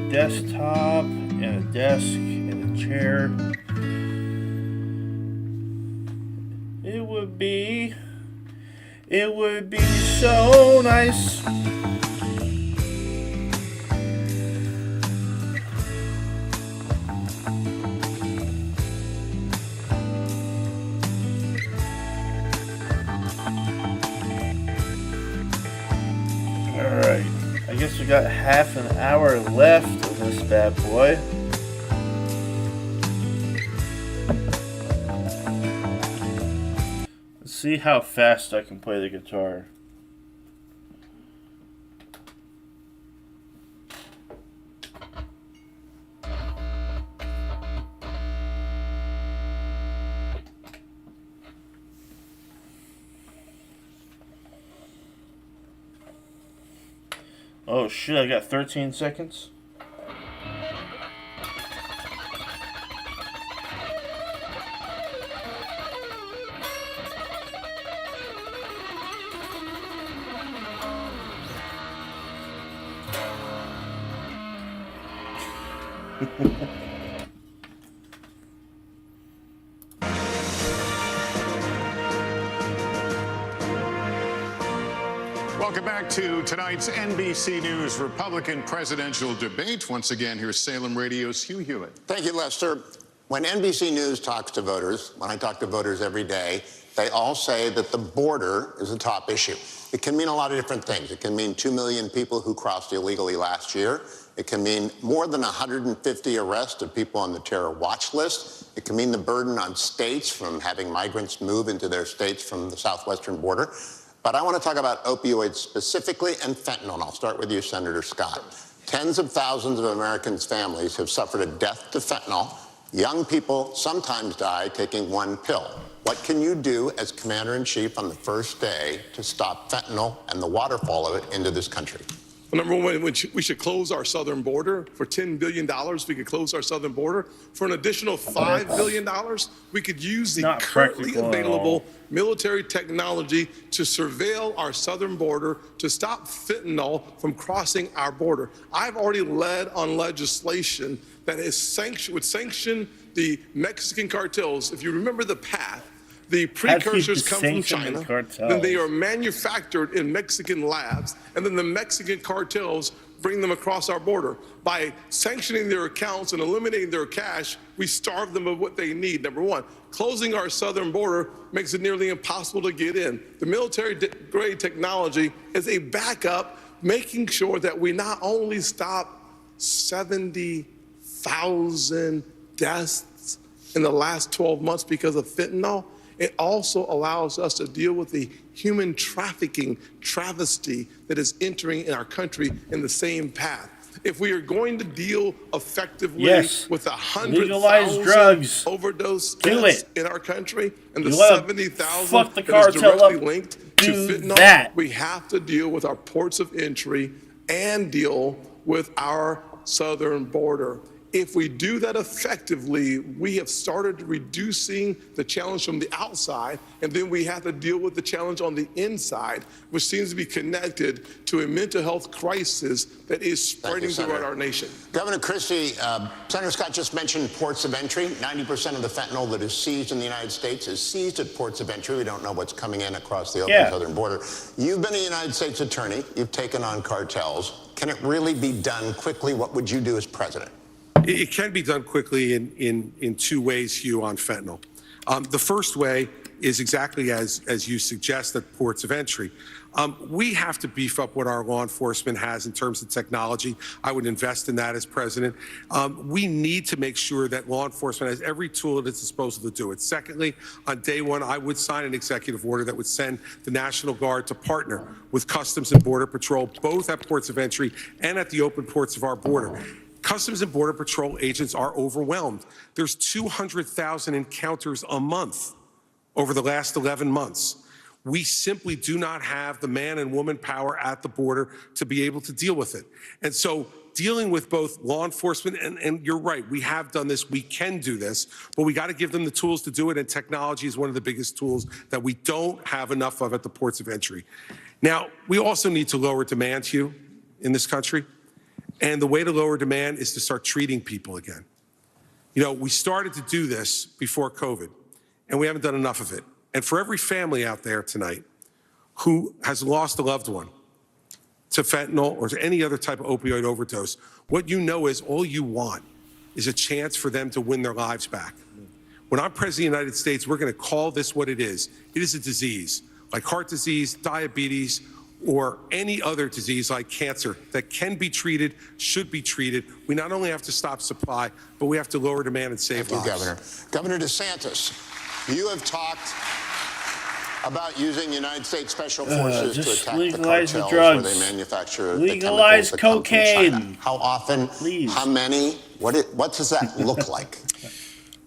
desktop and a desk and a chair. It would be so nice. Alright, I guess we got half an hour left of this bad boy. Let's see how fast I can play the guitar. Oh shit, I got 13 seconds. Welcome back to tonight's NBC News Republican presidential debate. Once again, here's Salem Radio's Hugh Hewitt. Thank you, Lester. When NBC News talks to voters, when I talk to voters every day, they all say that the border is a top issue. It can mean a lot of different things. It can mean 2 million people who crossed illegally last year. It can mean more than 150 arrests of people on the terror watch list. It can mean the burden on states from having migrants move into their states from the southwestern border. But I want to talk about opioids specifically and fentanyl. And I'll start with you, Senator Scott. Tens of thousands of Americans' families have suffered a death to fentanyl. Young people sometimes die taking one pill. What can you do as Commander-in-Chief on the first day to stop fentanyl and the waterfall of it into this country? Well, number one, we should close our southern border. For $10 billion, we could close our southern border. For an additional $5 billion, we could use the currently available military technology to surveil our southern border to stop fentanyl from crossing our border. I've already led on legislation that would sanction the Mexican cartels. If you remember the path, the precursors come from China, then they are manufactured in Mexican labs, and then the Mexican cartels bring them across our border. By sanctioning their accounts and eliminating their cash, we starve them of what they need. Number one, closing our southern border makes it nearly impossible to get in. The military-grade technology is a backup, making sure that we not only stop 70,000 deaths in the last 12 months because of fentanyl, it also allows us to deal with the human trafficking travesty that is entering in our country in the same path. If we are going to deal effectively with 100,000 overdose deaths in our country and the 70,000 that is directly linked to fentanyl, we have to deal with our ports of entry and deal with our southern border. If we do that effectively, we have started reducing the challenge from the outside, and then we have to deal with the challenge on the inside, which seems to be connected to a mental health crisis that is spreading throughout our nation. Governor Christie, Senator Scott just mentioned ports of entry. 90% of the fentanyl that is seized in the United States is seized at ports of entry. We don't know what's coming in across the open southern border. You've been a United States attorney. You've taken on cartels. Can it really be done quickly? What would you do as president? It can be done quickly in two ways, Hugh, on fentanyl. The first way is exactly as you suggest, at ports of entry. We have to beef up what our law enforcement has in terms of technology. I would invest in that as president. We need to make sure that law enforcement has every tool at its disposal to do it. Secondly, on day one, I would sign an executive order that would send the National Guard to partner with Customs and Border Patrol, both at ports of entry and at the open ports of our border. Customs and Border Patrol agents are overwhelmed. There's 200,000 encounters a month over the last 11 months. We simply do not have the man and woman power at the border to be able to deal with it. And so dealing with both law enforcement, and you're right, we have done this, we can do this, but we got to give them the tools to do it, and technology is one of the biggest tools that we don't have enough of at the ports of entry. Now, we also need to lower demand, Hugh, in this country. And the way to lower demand is to start treating people again. You know, we started to do this before COVID, and we haven't done enough of it. And for every family out there tonight who has lost a loved one to fentanyl or to any other type of opioid overdose, what you know is all you want is a chance for them to win their lives back. When I'm president of the United States, we're going to call this what it is. It is a disease, like heart disease, diabetes, or any other disease like cancer that can be treated, should be treated. We not only have to stop supply, but we have to lower demand and save lives. Thank you, Governor. Governor DeSantis, you have talked about using United States Special Forces to attack the cartels where they manufacture legalize the chemicals that come from cocaine. China. How often? Please. How many? What does that look like?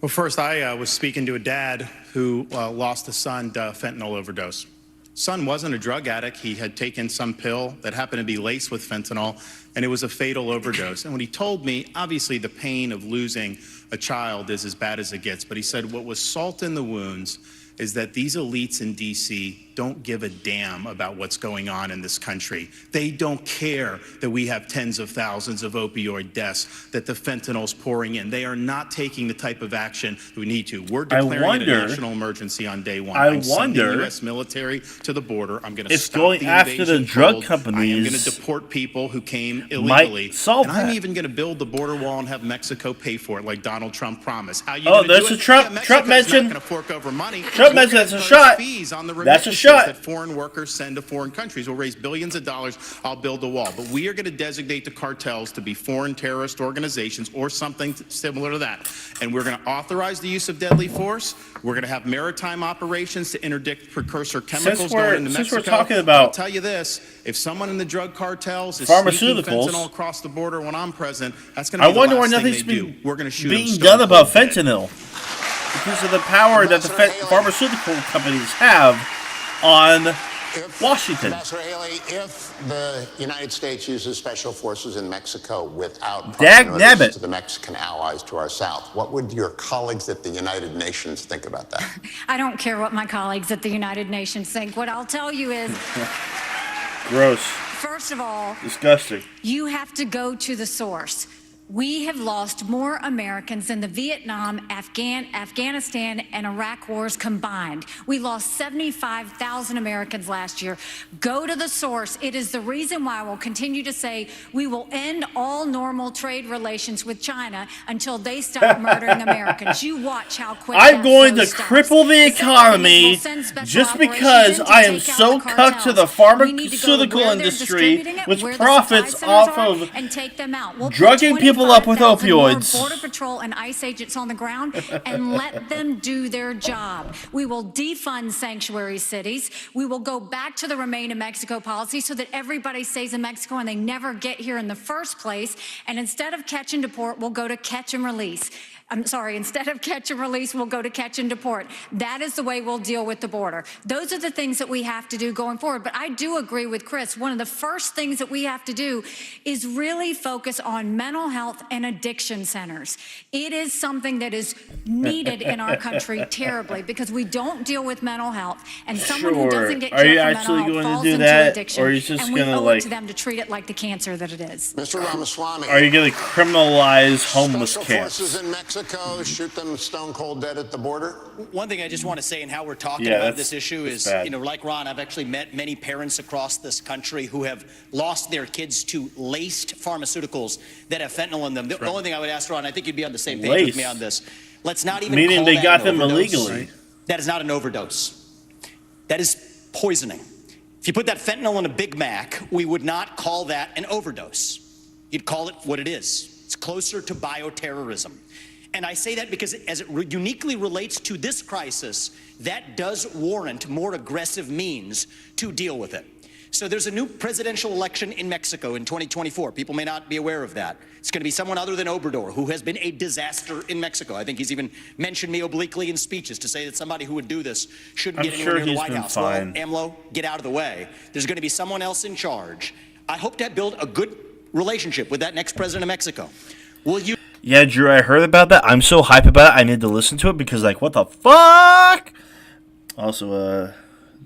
Well, first, I was speaking to a dad who lost a son to fentanyl overdose. Son wasn't a drug addict. He had taken some pill that happened to be laced with fentanyl, and it was a fatal overdose. And when he told me, obviously the pain of losing a child is as bad as it gets, but he said what was salt in the wounds is that these elites in D.C. don't give a damn about what's going on in this country. They don't care that we have tens of thousands of opioid deaths, that the fentanyl's pouring in. They are not taking the type of action we need to. We're declaring a national emergency on day one. I'm sending the U.S. military to the border. I'm going to stop going the after the invasion drug cold. companies. I am going to deport people who came illegally. Solve and I'm that. even going to build the border wall and have Mexico pay for it, like Donald Trump promised. How you Oh, gonna there's do a it? Trump. Yeah, Trump mentioned. Not going to fork over money. Trump mentioned that's a shot. Fees on the That's a remittances shot. that foreign workers send to foreign countries. We'll raise billions of dollars. I'll build a wall. But we are going to designate the cartels to be foreign terrorist organizations or something similar to that. And we're going to authorize the use of deadly force. We're going to have maritime operations to interdict precursor chemicals going into Mexico. Since we're talking about, I'll tell you this: if someone in the drug cartels is pharmaceuticals, sneaking fentanyl across the border when I'm president, that's going to be I wonder the why last thing nothing's they do. We're going to shoot being them done about stone cold dead. fentanyl because of the power that the pharmaceutical companies have on Washington. Ambassador Haley, if the United States uses special forces in Mexico without Dag proper nabbit. notice to the Mexican allies to our south, what would your colleagues at the United Nations think about that? I don't care what my colleagues at the United Nations think. What I'll tell you is, Gross. first of all, Disgusting. you have to go to the source. We have lost more Americans in the Vietnam, Afghanistan, and Iraq wars combined. We lost 75,000 Americans last year. Go to the source. It is the reason why we'll continue to say we will end all normal trade relations with China until they stop murdering Americans. You watch how quick I'm that going to stops. cripple the The second economy is we'll send special just operations because in to I am take out so the cut to the cartels. We need to go pharmaceutical where they're industry, distributing it, which where the profits supply centers off are, of and take them out. We'll put drugging people up with 25,000 more opioids. Border Patrol and ICE agents on the ground and let them do their job. We will defund sanctuary cities. We will go back to the Remain in Mexico policy so that everybody stays in Mexico and they never get here in the first place. And instead of catch and deport, we'll go to catch and release. I'm sorry, instead of catch and release, we'll go to catch and deport. That is the way we'll deal with the border. Those are the things that we have to do going forward. But I do agree with Chris. One of the first things that we have to do is really focus on mental health and addiction centers. It is something that is needed in our country terribly because we don't deal with mental health. And someone who doesn't get care for mental health falls into addiction. Or are you just and we gonna, owe like, it to them to treat it like the cancer that it is. Mr. Ramaswamy. Are you going to criminalize homeless Special camps? forces in Mexico shoot them stone cold dead at the border? One thing I just want to say and how we're talking Yeah, about that's- this issue is, bad. you know, like Ron, I've actually met many parents across this country who have lost their kids to laced pharmaceuticals that have fentanyl in them. The only thing I would ask Ron, I think you'd be on the same page with me on this. Let's not even Meaning call they that got an them overdose. illegally. That is not an overdose. That is poisoning. If you put that fentanyl in a Big Mac, we would not call that an overdose. You'd call it what it is. It's closer to bioterrorism. And I say that because as it uniquely relates to this crisis, that does warrant more aggressive means to deal with it. So there's a new presidential election in Mexico in 2024. People may not be aware of that. It's going to be someone other than Obrador, who has been a disaster in Mexico. I think he's even mentioned me obliquely in speeches to say that somebody who would do this shouldn't get anywhere near the White House. Fine. Well, AMLO, get out of the way. There's going to be someone else in charge. I hope to build a good relationship with that next president of Mexico. Will you? Yeah, Drew, I heard about that. I'm so hyped about it. I need to listen to it because, like, what the fuck? Also,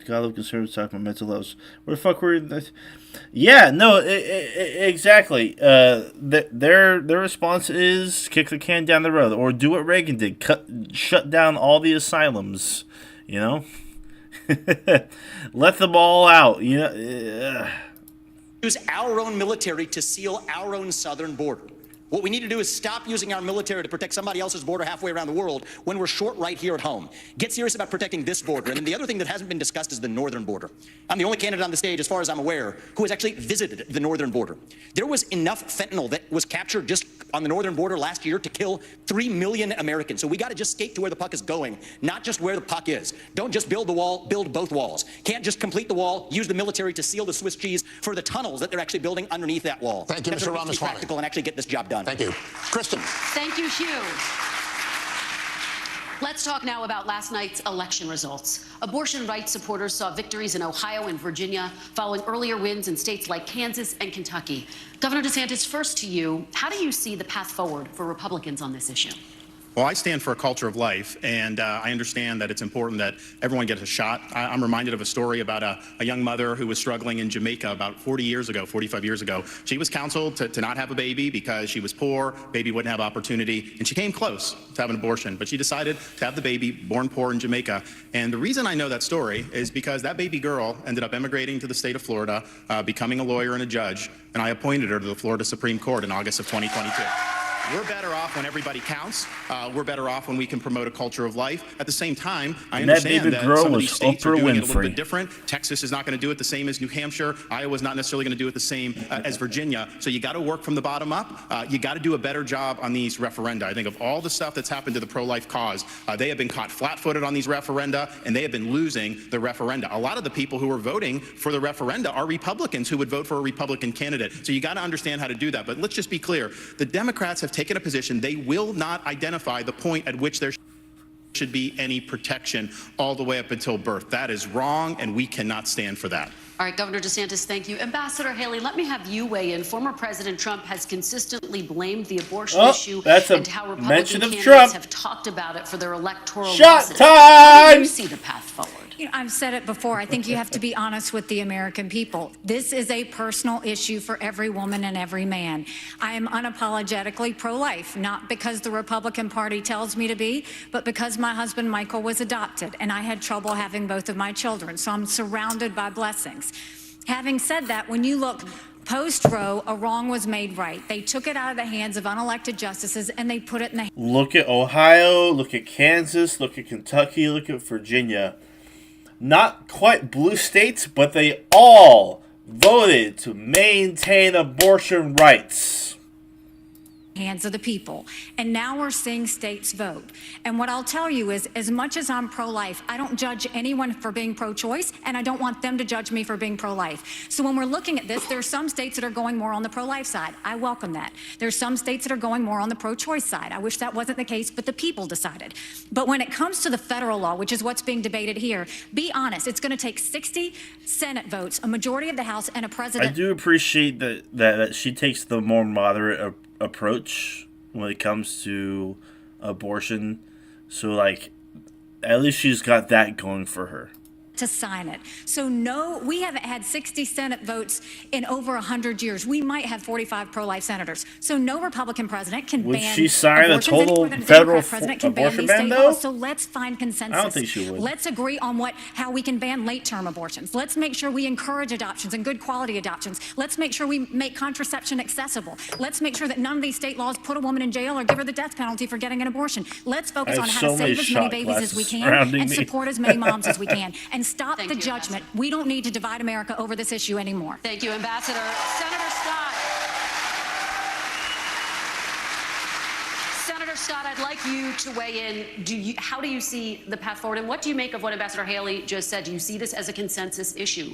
God of conservatives talking about mental health. Where the fuck were you? Yeah, no, exactly. Their response is kick the can down the road, or do what Reagan did, shut down all the asylums. You know, let them all out. You know, use our own military to seal our own southern border. What we need to do is stop using our military to protect somebody else's border halfway around the world when we're short right here at home. Get serious about protecting this border. And then the other thing that hasn't been discussed is the northern border. I'm the only candidate on the stage, as far as I'm aware, who has actually visited the northern border. There was enough fentanyl that was captured just on the northern border last year to kill 3 million Americans. So we got to just skate to where the puck is going, not just where the puck is. Don't just build the wall, build both walls. Can't just complete the wall, use the military to seal the Swiss cheese for the tunnels that they're actually building underneath that wall. Thank you, Mr. Ramaswamy. Practical and actually get this job done. Thank you. Kristen. Thank you, Hugh. Let's talk now about last night's election results. Abortion rights supporters saw victories in Ohio and Virginia following earlier wins in states like Kansas and Kentucky. Governor DeSantis, first to you, how do you see the path forward for Republicans on this issue? Well, I stand for a culture of life, and I understand that it's important that everyone gets a shot. I'm reminded of a story about a young mother who was struggling in Jamaica about 45 years ago. She was counseled to not have a baby because she was poor, baby wouldn't have opportunity, and she came close to having an abortion, but she decided to have the baby, born poor in Jamaica. And the reason I know that story is because that baby girl ended up emigrating to the state of Florida, becoming a lawyer and a judge, and I appointed her to the Florida Supreme Court in August of 2022. We're better off when everybody counts. We're better off when we can promote a culture of life. At the same time, I understand that some of these states are doing it a little bit different. Texas is not going to do it the same as New Hampshire. Iowa's not necessarily going to do it the same as Virginia. So you got to work from the bottom up. You got to do a better job on these referenda. I think of all the stuff that's happened to the pro-life cause, they have been caught flat-footed on these referenda, and they have been losing the referenda. A lot of the people who are voting for the referenda are Republicans who would vote for a Republican candidate. So you got to understand how to do that. But let's just be clear. The Democrats have taken a position. They will not identify the point at which there should be any protection all the way up until birth. That is wrong, and we cannot stand for that. All right, Governor DeSantis, thank you. Ambassador Haley, let me have you weigh in. Former President Trump has consistently blamed the abortion issue and how Republican candidates have talked about it for their electoral losses. How do you see the path forward? You know, I've said it before. I think you have to be honest with the American people. This is a personal issue for every woman and every man. I am unapologetically pro-life, not because the Republican Party tells me to be, but because my husband Michael was adopted and I had trouble having both of my children. So I'm surrounded by blessings. Having said that, when you look post-Roe, a wrong was made right. They took it out of the hands of unelected justices and they put it in the... Look at Ohio, look at Kansas, look at Kentucky, look at Virginia. Not quite blue states, but they all voted to maintain abortion rights. Hands of the people. And now we're seeing states vote. And what I'll tell you is, as much as I'm pro-life, I don't judge anyone for being pro-choice, and I don't want them to judge me for being pro-life. So when we're looking at this, there are some states that are going more on the pro-life side. I welcome that. There's some states that are going more on the pro-choice side. I wish that wasn't the case, but the people decided. But when it comes to the federal law, which is what's being debated here, be honest, it's going to take 60 Senate votes, a majority of the House, and a president. I do appreciate that she takes the more moderate approach when it comes to abortion. So, like, at least she's got that going for her. To sign it. So no, we haven't had 60 Senate votes in over 100 years. We might have 45 pro-life senators. So no Republican president can ban Would she sign a total federal abortion ban, though? So let's find consensus. I don't think she would. Let's agree on how we can ban late-term abortions. Let's make sure we encourage adoptions and good quality adoptions. Let's make sure we make contraception accessible. Let's make sure that none of these state laws put a woman in jail or give her the death penalty for getting an abortion. Let's focus on how to save as many babies as we can and support as many moms as we can. And stop the judgment. We don't need to divide America over this issue anymore. Thank you, Ambassador. Senator Scott. Senator Scott, I'd like you to weigh in. How do you see the path forward, and what do you make of what Ambassador Haley just said? Do you see this as a consensus issue?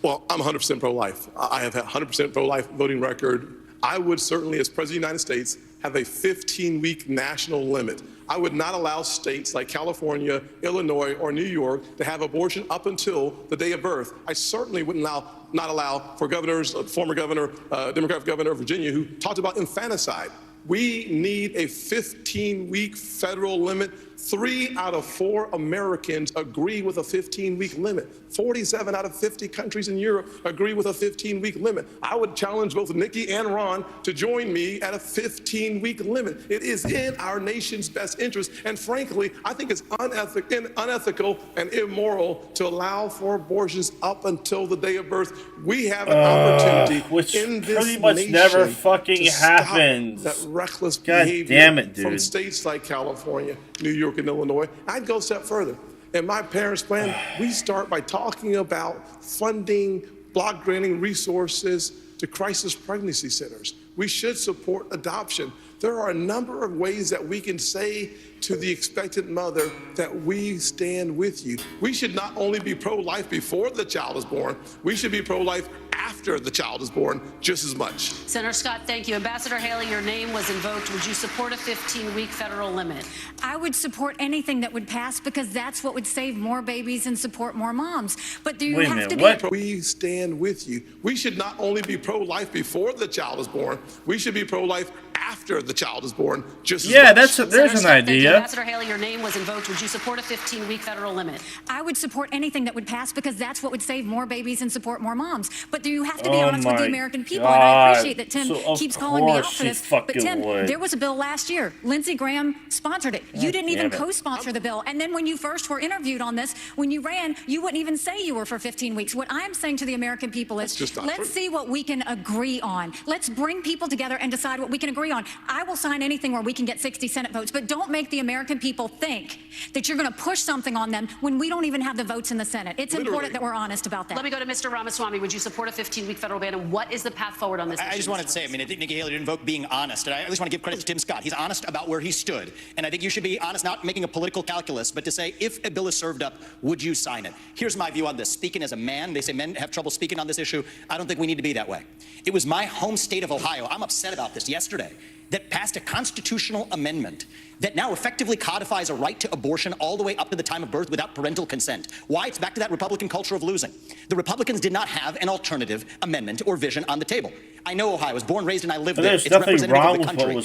Well, I'm 100% pro-life. I have had 100% pro-life voting record. I would certainly, as President of the United States, have a 15-week national limit. I would not allow states like California, Illinois, or New York to have abortion up until the day of birth. I certainly wouldn't not allow for governors, former governor, Democratic governor of Virginia, who talked about infanticide. We need a 15-week federal limit. 3 out of 4 Americans agree with a 15-week limit. 47 out of 50 countries in Europe agree with a 15-week limit. I would challenge both Nikki and Ron to join me at a 15-week limit. It is in our nation's best interest. And frankly, I think it's unethical and immoral to allow for abortions up until the day of birth. We have an opportunity which in this pretty much nation never fucking to stop happens. that reckless God behavior damn it, dude. from states like California, New York, and Illinois. I'd go a step further. In my parents' plan, we start by talking about funding, block granting resources to crisis pregnancy centers. We should support adoption. There are a number of ways that we can say to the expectant mother that we stand with you. We should not only be pro-life before the child is born, we should be pro-life after the child is born just as much. Senator Scott, thank you. Ambassador Haley, your name was invoked. Would you support a 15-week federal limit? I would support anything that would pass because that's what would save more babies and support more moms. But do you have to be... What? We stand with you. We should not only be pro-life before the child is born, we should be pro-life after the child is born just as much. There's an idea. Ambassador Haley, your name was invoked. Would you support a 15-week federal limit? I would support anything that would pass because that's what would save more babies and support more moms. But do you have to be honest with the American people? And I appreciate that Tim keeps calling me out for this. But Tim, there was a bill last year. Lindsey Graham sponsored it. You didn't even co-sponsor the bill. And then when you first were interviewed on this, when you ran, you wouldn't even say you were for 15 weeks. What I'm saying to the American people is, let's see what we can agree on. Let's bring people together and decide what we can agree on. I will sign anything where we can get 60 Senate votes, but don't make the American people think that you're going to push something on them when we don't even have the votes in the Senate. It's important that we're honest about that. Let me go to Mr. Ramaswamy. Would you support a 15-week federal ban, and what is the path forward on this issue? I just wanted to say, I think Nikki Haley didn't invoke being honest, and I at least want to give credit to Tim Scott. He's honest about where he stood, and I think you should be honest, not making a political calculus, but to say, if a bill is served up, would you sign it? Here's my view on this. Speaking as a man, they say men have trouble speaking on this issue. I don't think we need to be that way. It was my home state of Ohio, I'm upset about this, yesterday, that passed a constitutional amendment that now effectively codifies a right to abortion all the way up to the time of birth without parental consent. Why? It's back to that Republican culture of losing. The Republicans did not have an alternative amendment or vision on the table. I know Ohio. I was born, raised, and I lived there. It's representative of the country.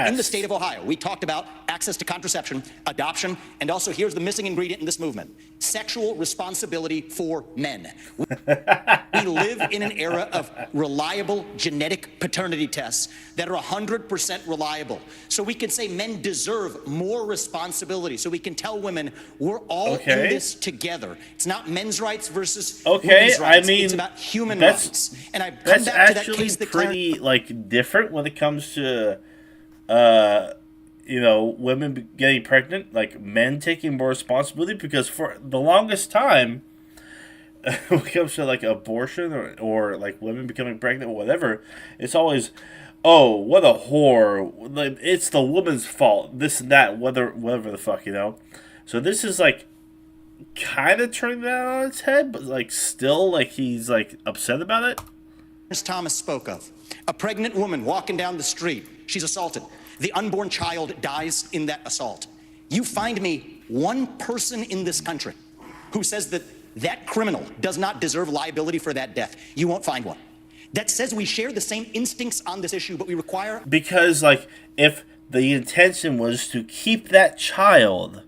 In the state of Ohio, we talked about access to contraception, adoption, and also here's the missing ingredient in this movement: sexual responsibility for men. We live in an era of reliable genetic paternity tests that are 100% reliable. So we can say men deserve more responsibility. So we can tell women we're all in this together. It's not men's rights versus women's rights. I mean, it's about human rights. And I come back to that case that pretty different when it comes to women getting pregnant, like men taking more responsibility, because for the longest time when it comes to abortion or women becoming pregnant or whatever, it's always, oh, what a whore, it's the woman's fault, this and that, whatever the fuck, So this is kind of turning that on its head, but still he's upset about it. As Thomas spoke of, a pregnant woman walking down the street, she's assaulted. The unborn child dies in that assault. You find me one person in this country who says that criminal does not deserve liability for that death. You won't find one. That says we share the same instincts on this issue, but we require... Because, if the intention was to keep that child,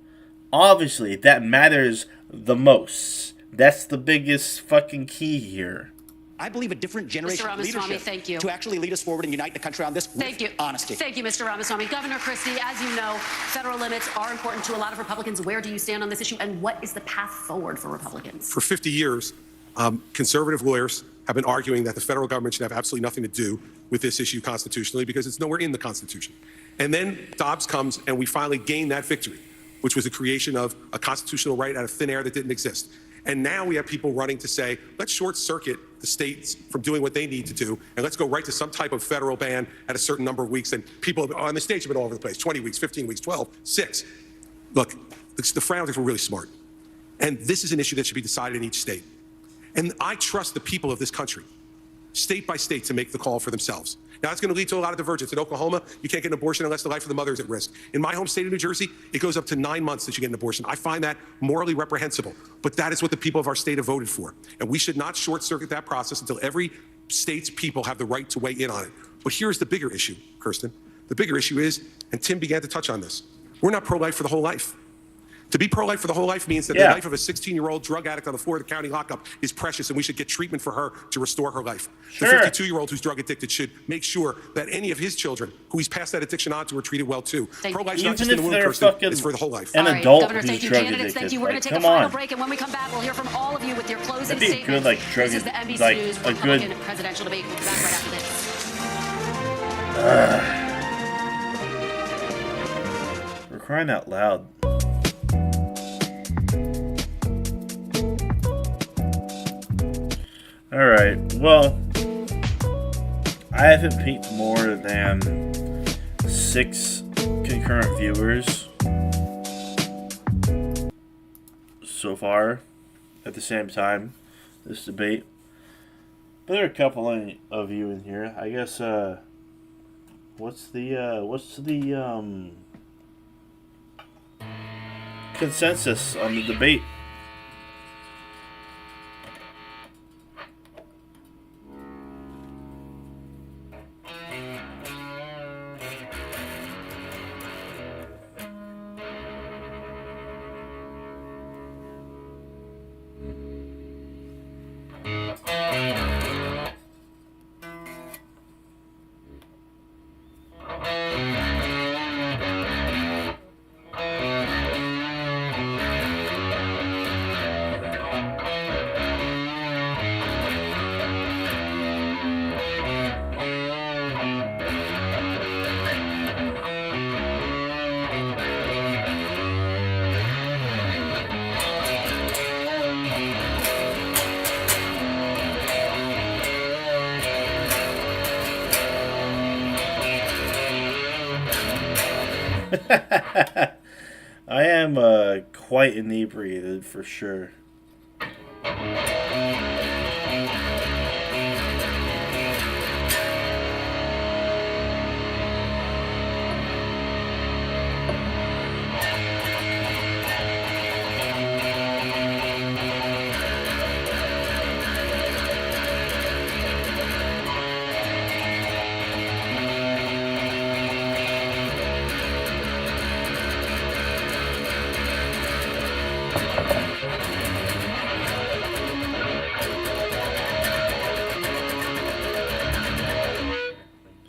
obviously that matters the most. That's the biggest fucking key here. I believe a different generation of leadership to actually lead us forward and unite the country on this with honesty. Thank you, Mr. Ramaswamy. Governor Christie, as you know, federal limits are important to a lot of Republicans. Where do you stand on this issue, and what is the path forward for Republicans? For 50 years, conservative lawyers have been arguing that the federal government should have absolutely nothing to do with this issue constitutionally because it's nowhere in the Constitution. And then Dobbs comes and we finally gain that victory, which was the creation of a constitutional right out of thin air that didn't exist. And now we have people running to say, let's short circuit the states from doing what they need to do, and let's go right to some type of federal ban at a certain number of weeks. And people on the stage have been all over the place, 20 weeks, 15 weeks, 12, 6. Look, the Frowners were really smart. And this is an issue that should be decided in each state. And I trust the people of this country, state by state, to make the call for themselves. Now, it's going to lead to a lot of divergence. In Oklahoma, you can't get an abortion unless the life of the mother is at risk. In my home state of New Jersey, it goes up to 9 months that you get an abortion. I find that morally reprehensible, but that is what the people of our state have voted for. And we should not short circuit that process until every state's people have the right to weigh in on it. But here's the bigger issue, Kirsten. The bigger issue is, and Tim began to touch on this, we're not pro-life for the whole life. To be pro-life for the whole life means that the life of a 16-year-old drug addict on the floor of the county lockup is precious, and we should get treatment for her to restore her life. The 52-year-old who's drug addicted should make sure that any of his children who he's passed that addiction on to are treated well too. Pro-life's not just in the womb person, it's for the whole life. An adult Governor, who's drug addicted. Thank you. We're going to take a final break, and when we come back, we'll hear from all of you with your closing statements. Good, like, this is the NBC News Republican presidential debate. We'll be back right after this. We're crying out loud. Alright, well, I haven't peaked more than 6 concurrent viewers so far at the same time, this debate. But there are a couple of you in here. I guess, what's the consensus on the debate? I am quite inebriated for sure.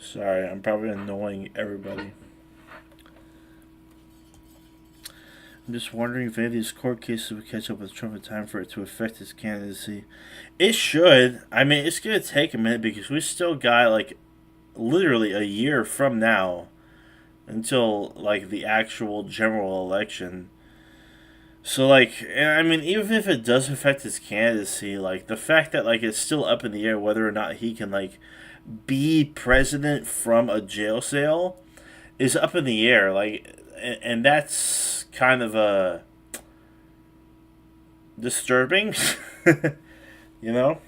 Sorry, I'm probably annoying everybody. I'm just wondering if any of these court cases will catch up with Trump in time for it to affect his candidacy. It should. I mean, it's going to take a minute because we still got, like, literally a year from now until, like, the actual general election. So, like, I mean, even if it does affect his candidacy, like, the fact that, like, it's still up in the air whether or not he can, like, be president from a jail cell is up in the air, like, and that's kind of disturbing, you know?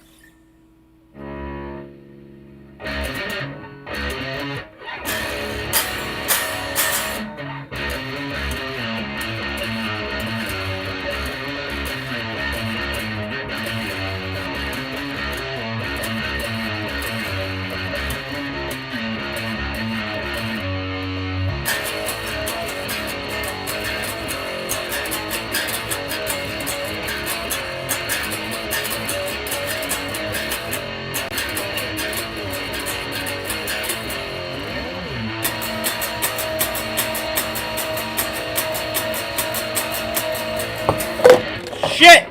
Shit!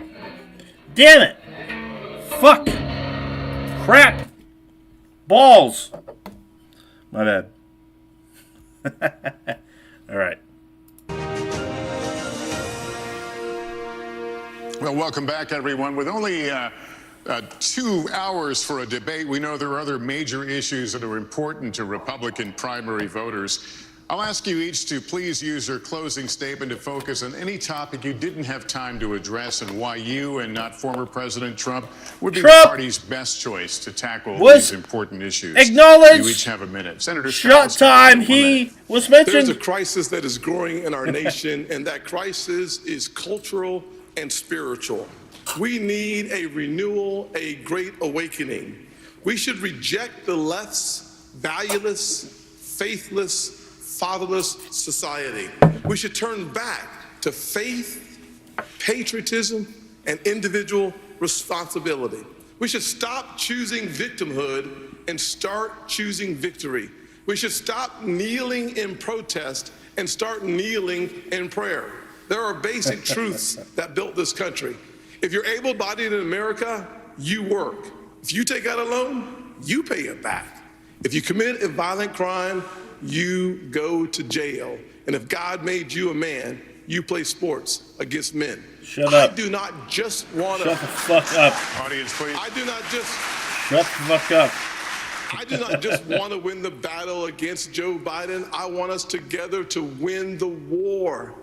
Damn it! Fuck! Crap! Balls! My bad. Alright. Well, welcome back, everyone. With only 2 hours for a debate, we know there are other major issues that are important to Republican primary voters. I'll ask you each to please use your closing statement to focus on any topic you didn't have time to address and why you and not former President Trump would be the party's best choice to tackle these important issues. Acknowledge. You each have a minute. Senator Short time. He was mentioned. There's a crisis that is growing in our nation, and that crisis is cultural and spiritual. We need a renewal, a great awakening. We should reject the left's valueless, faithless, fatherless society. We should turn back to faith, patriotism, and individual responsibility. We should stop choosing victimhood and start choosing victory. We should stop kneeling in protest and start kneeling in prayer. There are basic truths that built this country. If you're able-bodied in America, you work. If you take out a loan, you pay it back. If you commit a violent crime, you go to jail. And if God made you a man, you play sports against men. Shut up. I do not just want to... Shut the fuck up. Audience, please. I do not just... Shut the fuck up. I do not just want to win the battle against Joe Biden. I want us together to win the war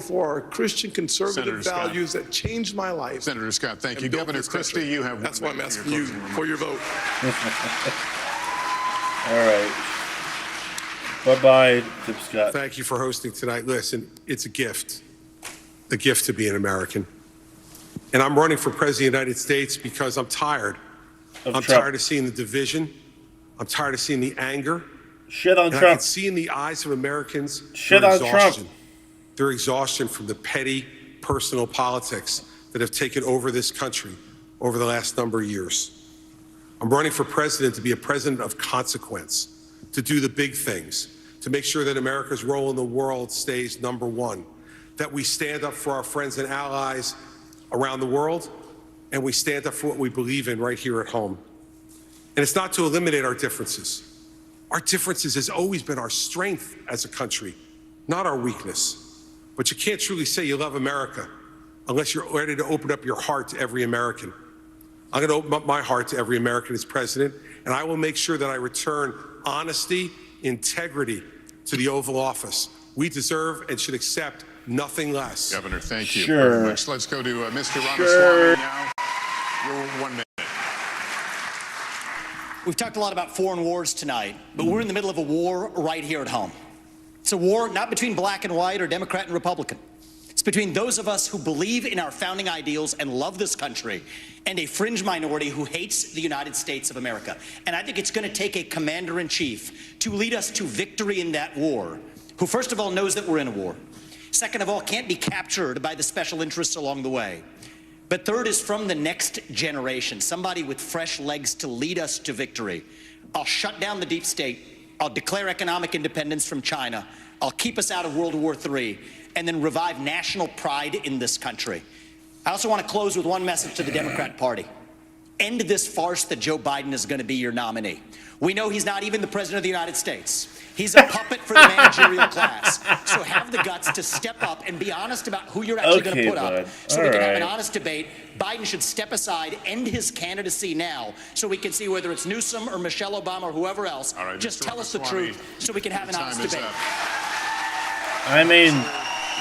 for our Christian conservative values that changed my life. Senator Scott, thank you. Governor Christie, you have That's why I'm asking you for your vote. All right. Bye-bye, Tim Scott. Thank you for hosting tonight. Listen, it's a gift to be an American. And I'm running for president of the United States because I'm tired. I'm tired of seeing the division. I'm tired of seeing the anger. Shit on and Trump. I can see in the eyes of Americans Shit on Trump. Their exhaustion from the petty personal politics that have taken over this country over the last number of years. I'm running for president to be a president of consequence, to do the big things, to make sure that America's role in the world stays number one, that we stand up for our friends and allies around the world, and we stand up for what we believe in right here at home. And it's not to eliminate our differences. Our differences has always been our strength as a country, not our weakness. But you can't truly say you love America unless you're ready to open up your heart to every American. I'm going to open up my heart to every American as president, and I will make sure that I return honesty, integrity to the Oval Office. We deserve and should accept nothing less. Governor, thank you Sure. very much. Let's go to Mr. Ramaswamy Sure. now. Your 1 minute. We've talked a lot about foreign wars tonight, but we're in the middle of a war right here at home. It's a war not between black and white or Democrat and Republican. It's between those of us who believe in our founding ideals and love this country and a fringe minority who hates the United States of America. And I think it's going to take a commander-in-chief to lead us to victory in that war, who first of all knows that we're in a war. Second of all, can't be captured by the special interests along the way. But third is from the next generation, somebody with fresh legs to lead us to victory. I'll shut down the deep state. I'll declare economic independence from China. I'll keep us out of World War III, and then revive national pride in this country. I also want to close with one message to the Democrat Party. End this farce that Joe Biden is going to be your nominee. We know he's not even the president of the United States. He's a puppet for the managerial class. So have the guts to step up and be honest about who you're actually going to put up, so we can have an honest debate. Biden should step aside, end his candidacy now, so we can see whether it's Newsom or Michelle Obama or whoever else. Just tell us the truth so we can have an honest debate. I mean,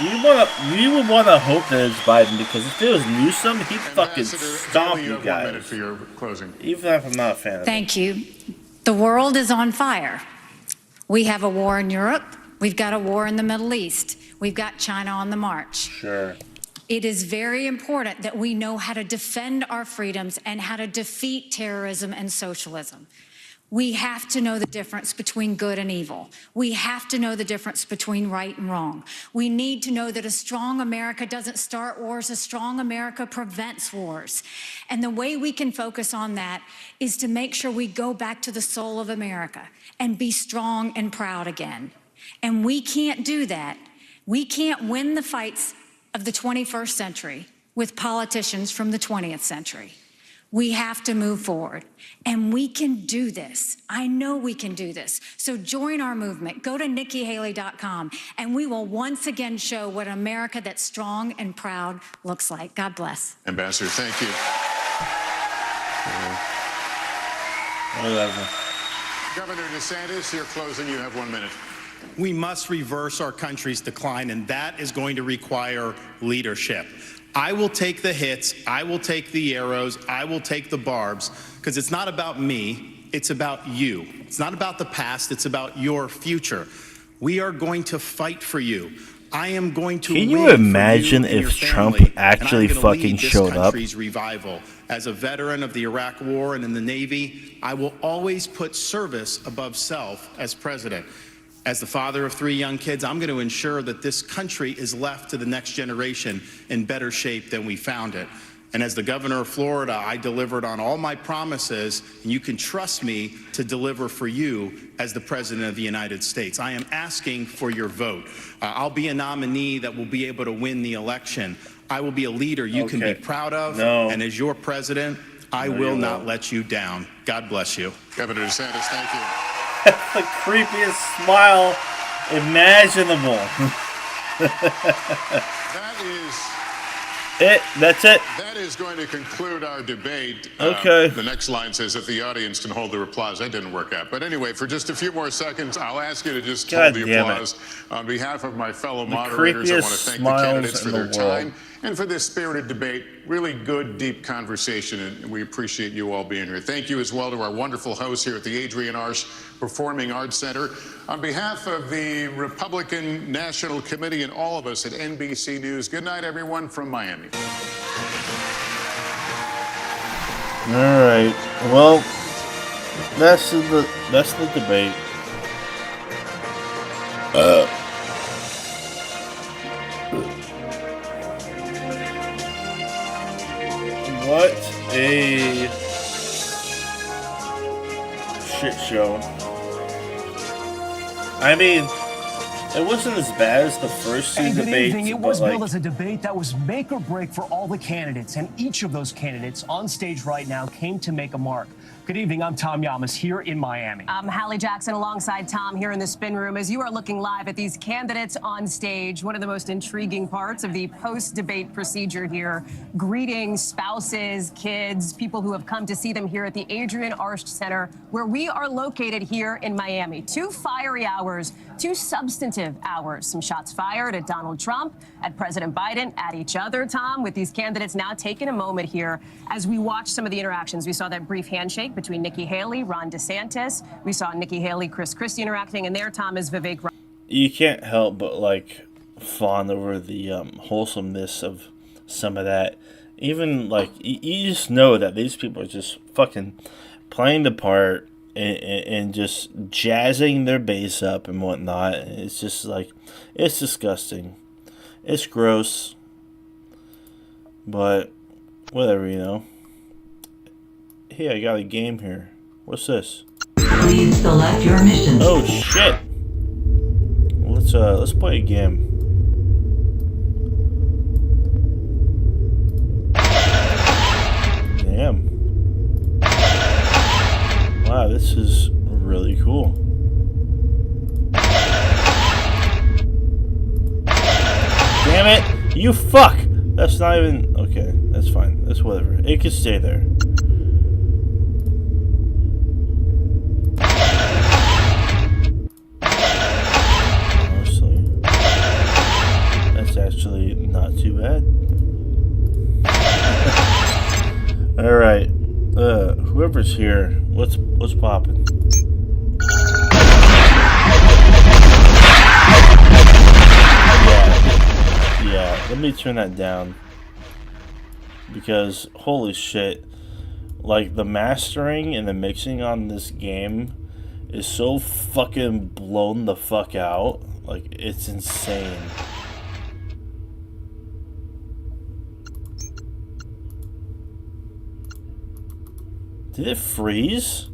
you would want to hope that it's Biden, because if it was Newsom, he'd fucking stomp you guys. 1 minute for your closing. Even if I'm not a fan of it. Thank you. The world is on fire. We have a war in Europe. We've got a war in the Middle East. We've got China on the march. Sure. It is very important that we know how to defend our freedoms and how to defeat terrorism and socialism. We have to know the difference between good and evil. We have to know the difference between right and wrong. We need to know that a strong America doesn't start wars. A strong America prevents wars. And the way we can focus on that is to make sure we go back to the soul of America and be strong and proud again. And we can't do that. We can't win the fights of the 21st century with politicians from the 20th century. We have to move forward, and we can do this. I know we can do this. So join our movement. Go to NikkiHaley.com, and we will once again show what America that's strong and proud looks like. God bless. Ambassador, thank you. Whatever. Governor DeSantis, your closing. You have 1 minute. We must reverse our country's decline, and that is going to require leadership. I will take the hits, I will take the arrows, I will take the barbs, because it's not about me, it's about you. It's not about the past, it's about your future. We are going to fight for you. I am going to Can win you imagine for you and if your Trump family, actually and I'm gonna fucking lead this showed up? country's revival. As a veteran of the Iraq War and in the Navy, I will always put service above self as president. As the father of 3 young kids, I'm going to ensure that this country is left to the next generation in better shape than we found it. And as the governor of Florida, I delivered on all my promises, and you can trust me to deliver for you as the President of the United States. I am asking for your vote. I'll be a nominee that will be able to win the election. I will be a leader you can be proud of, and as your president, I will not let you down. God bless you. Governor DeSantis, thank you. That's the creepiest smile imaginable. That is it. That's it. That is going to conclude our debate. Okay. The next line says that the audience can hold their applause. That didn't work out. But anyway, for just a few more seconds, I'll ask you to just hold the applause. On behalf of my fellow moderators, I want to thank the candidates for their time and for this spirited debate. Really good, deep conversation, and we appreciate you all being here. Thank you as well to our wonderful hosts here at the Adrienne Arsh Performing Arts Center. On behalf of the Republican National Committee and all of us at NBC News, good night, everyone, from Miami. All right. Well, that's the debate. What a shit show. I mean, it wasn't as bad as the first two debates. It was billed as a debate that was make or break for all the candidates, and each of those candidates on stage right now came to make a mark. Good evening, I'm Tom Yamas here in Miami. I'm Hallie Jackson alongside Tom here in the spin room as you are looking live at these candidates on stage. One of the most intriguing parts of the post-debate procedure here, greeting spouses, kids, people who have come to see them here at the Adrienne Arsh Center, where we are located here in Miami. 2 fiery hours, 2 substantive hours. Some shots fired at Donald Trump, at President Biden, at each other, Tom, with these candidates now taking a moment here as we watch some of the interactions. We saw that brief handshake between Nikki Haley, Ron DeSantis. We saw Nikki Haley, Chris Christie interacting, and there, Tom, is Vivek. You can't help but, like, fawn over the wholesomeness of some of that. Even, like, you just know that these people are just fucking playing the part and just jazzing their bass up and whatnot. It's just, like, it's disgusting. It's gross. But, whatever, you know. Hey, I got a game here. What's this? Please select your mission. Oh shit! Let's play a game. Damn. Wow, this is really cool. Damn it! You fuck! That's not even okay. That's fine. That's whatever. It can stay there. Actually not too bad. All right, whoever's here, what's popping? Yeah, let me turn that down because holy shit, like the mastering and the mixing on this game is so fucking blown the fuck out. Like, it's insane. Did it freeze?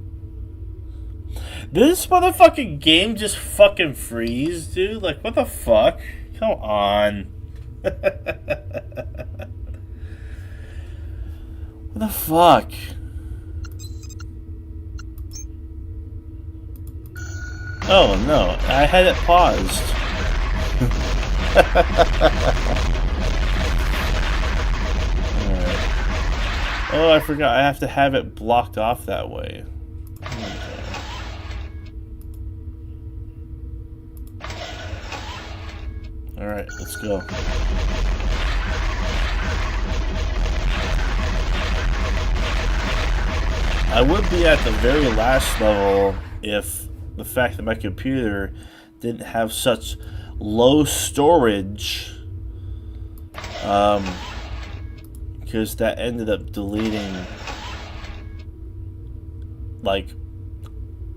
Did this motherfucking game just fucking freeze, dude? Like, what the fuck? Come on. What the fuck? Oh, no. I had it paused. Oh, I forgot. I have to have it blocked off that way. Alright, let's go. I would be at the very last level if the fact that my computer didn't have such low storage because that ended up deleting like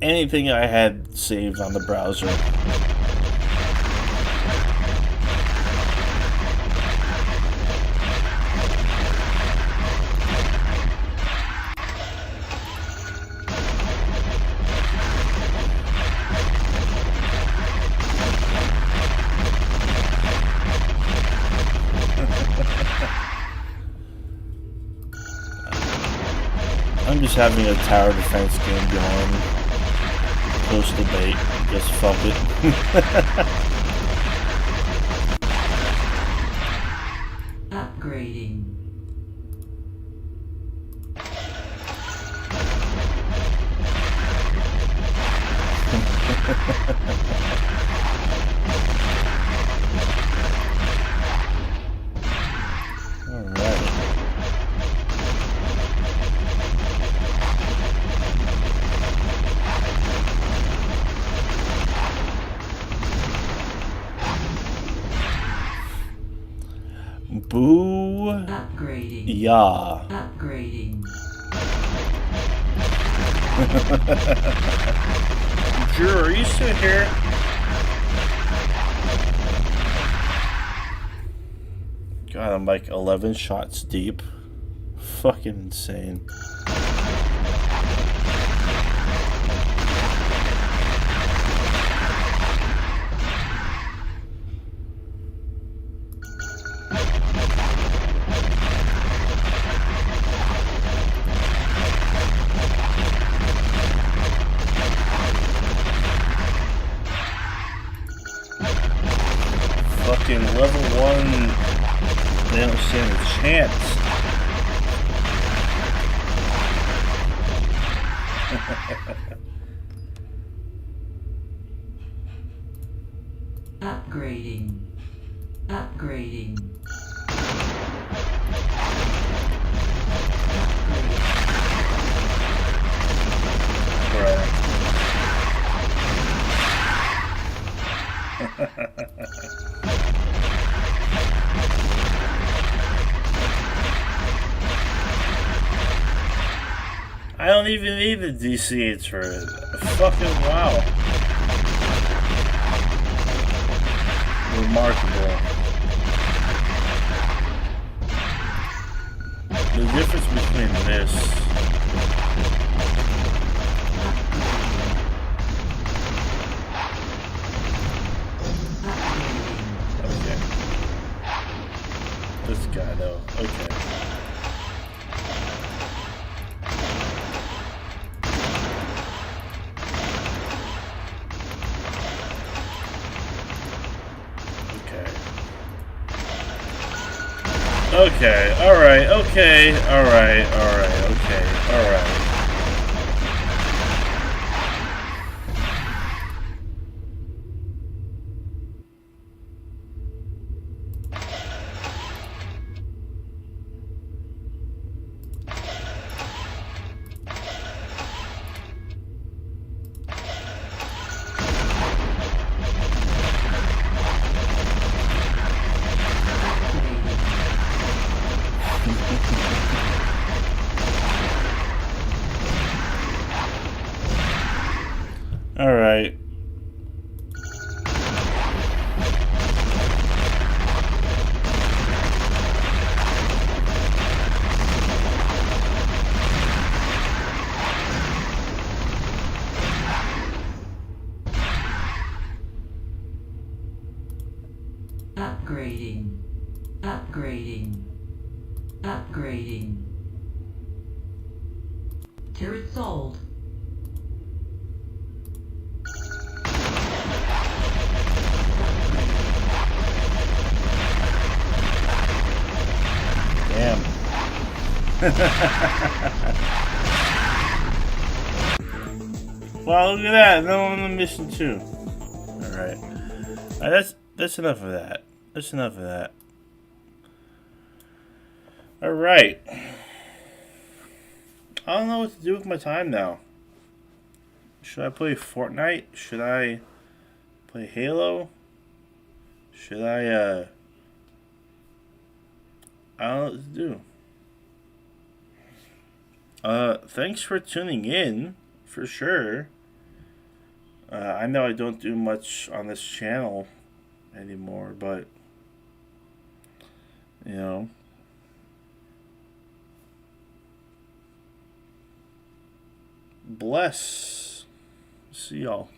anything I had saved on the browser. I'm just having a tower defense game going. Close debate. Just fuck it. Upgrading. Boo. Upgrading. Yeah. Upgrading. Drew, are you still here? God, I'm like 11 shots deep. Fucking insane. Fucking level 1, they don't stand a chance. Upgrading. Upgrading. I don't even need the DC for it. Fucking wow. Remarkable. The difference between this okay. This guy though. Okay. Okay, alright, okay, alright, okay, alright. Alright. Upgrading. Upgrading. Upgrading. Turret sold. Damn. Wow, look at that. No one on the mission too. Alright. That's enough of that. That's enough of that. Alright. I don't know what to do with my time now. Should I play Fortnite? Should I play Halo? Should I don't know what to do. Thanks for tuning in, for sure. I know I don't do much on this channel anymore, but, you know, bless. See y'all.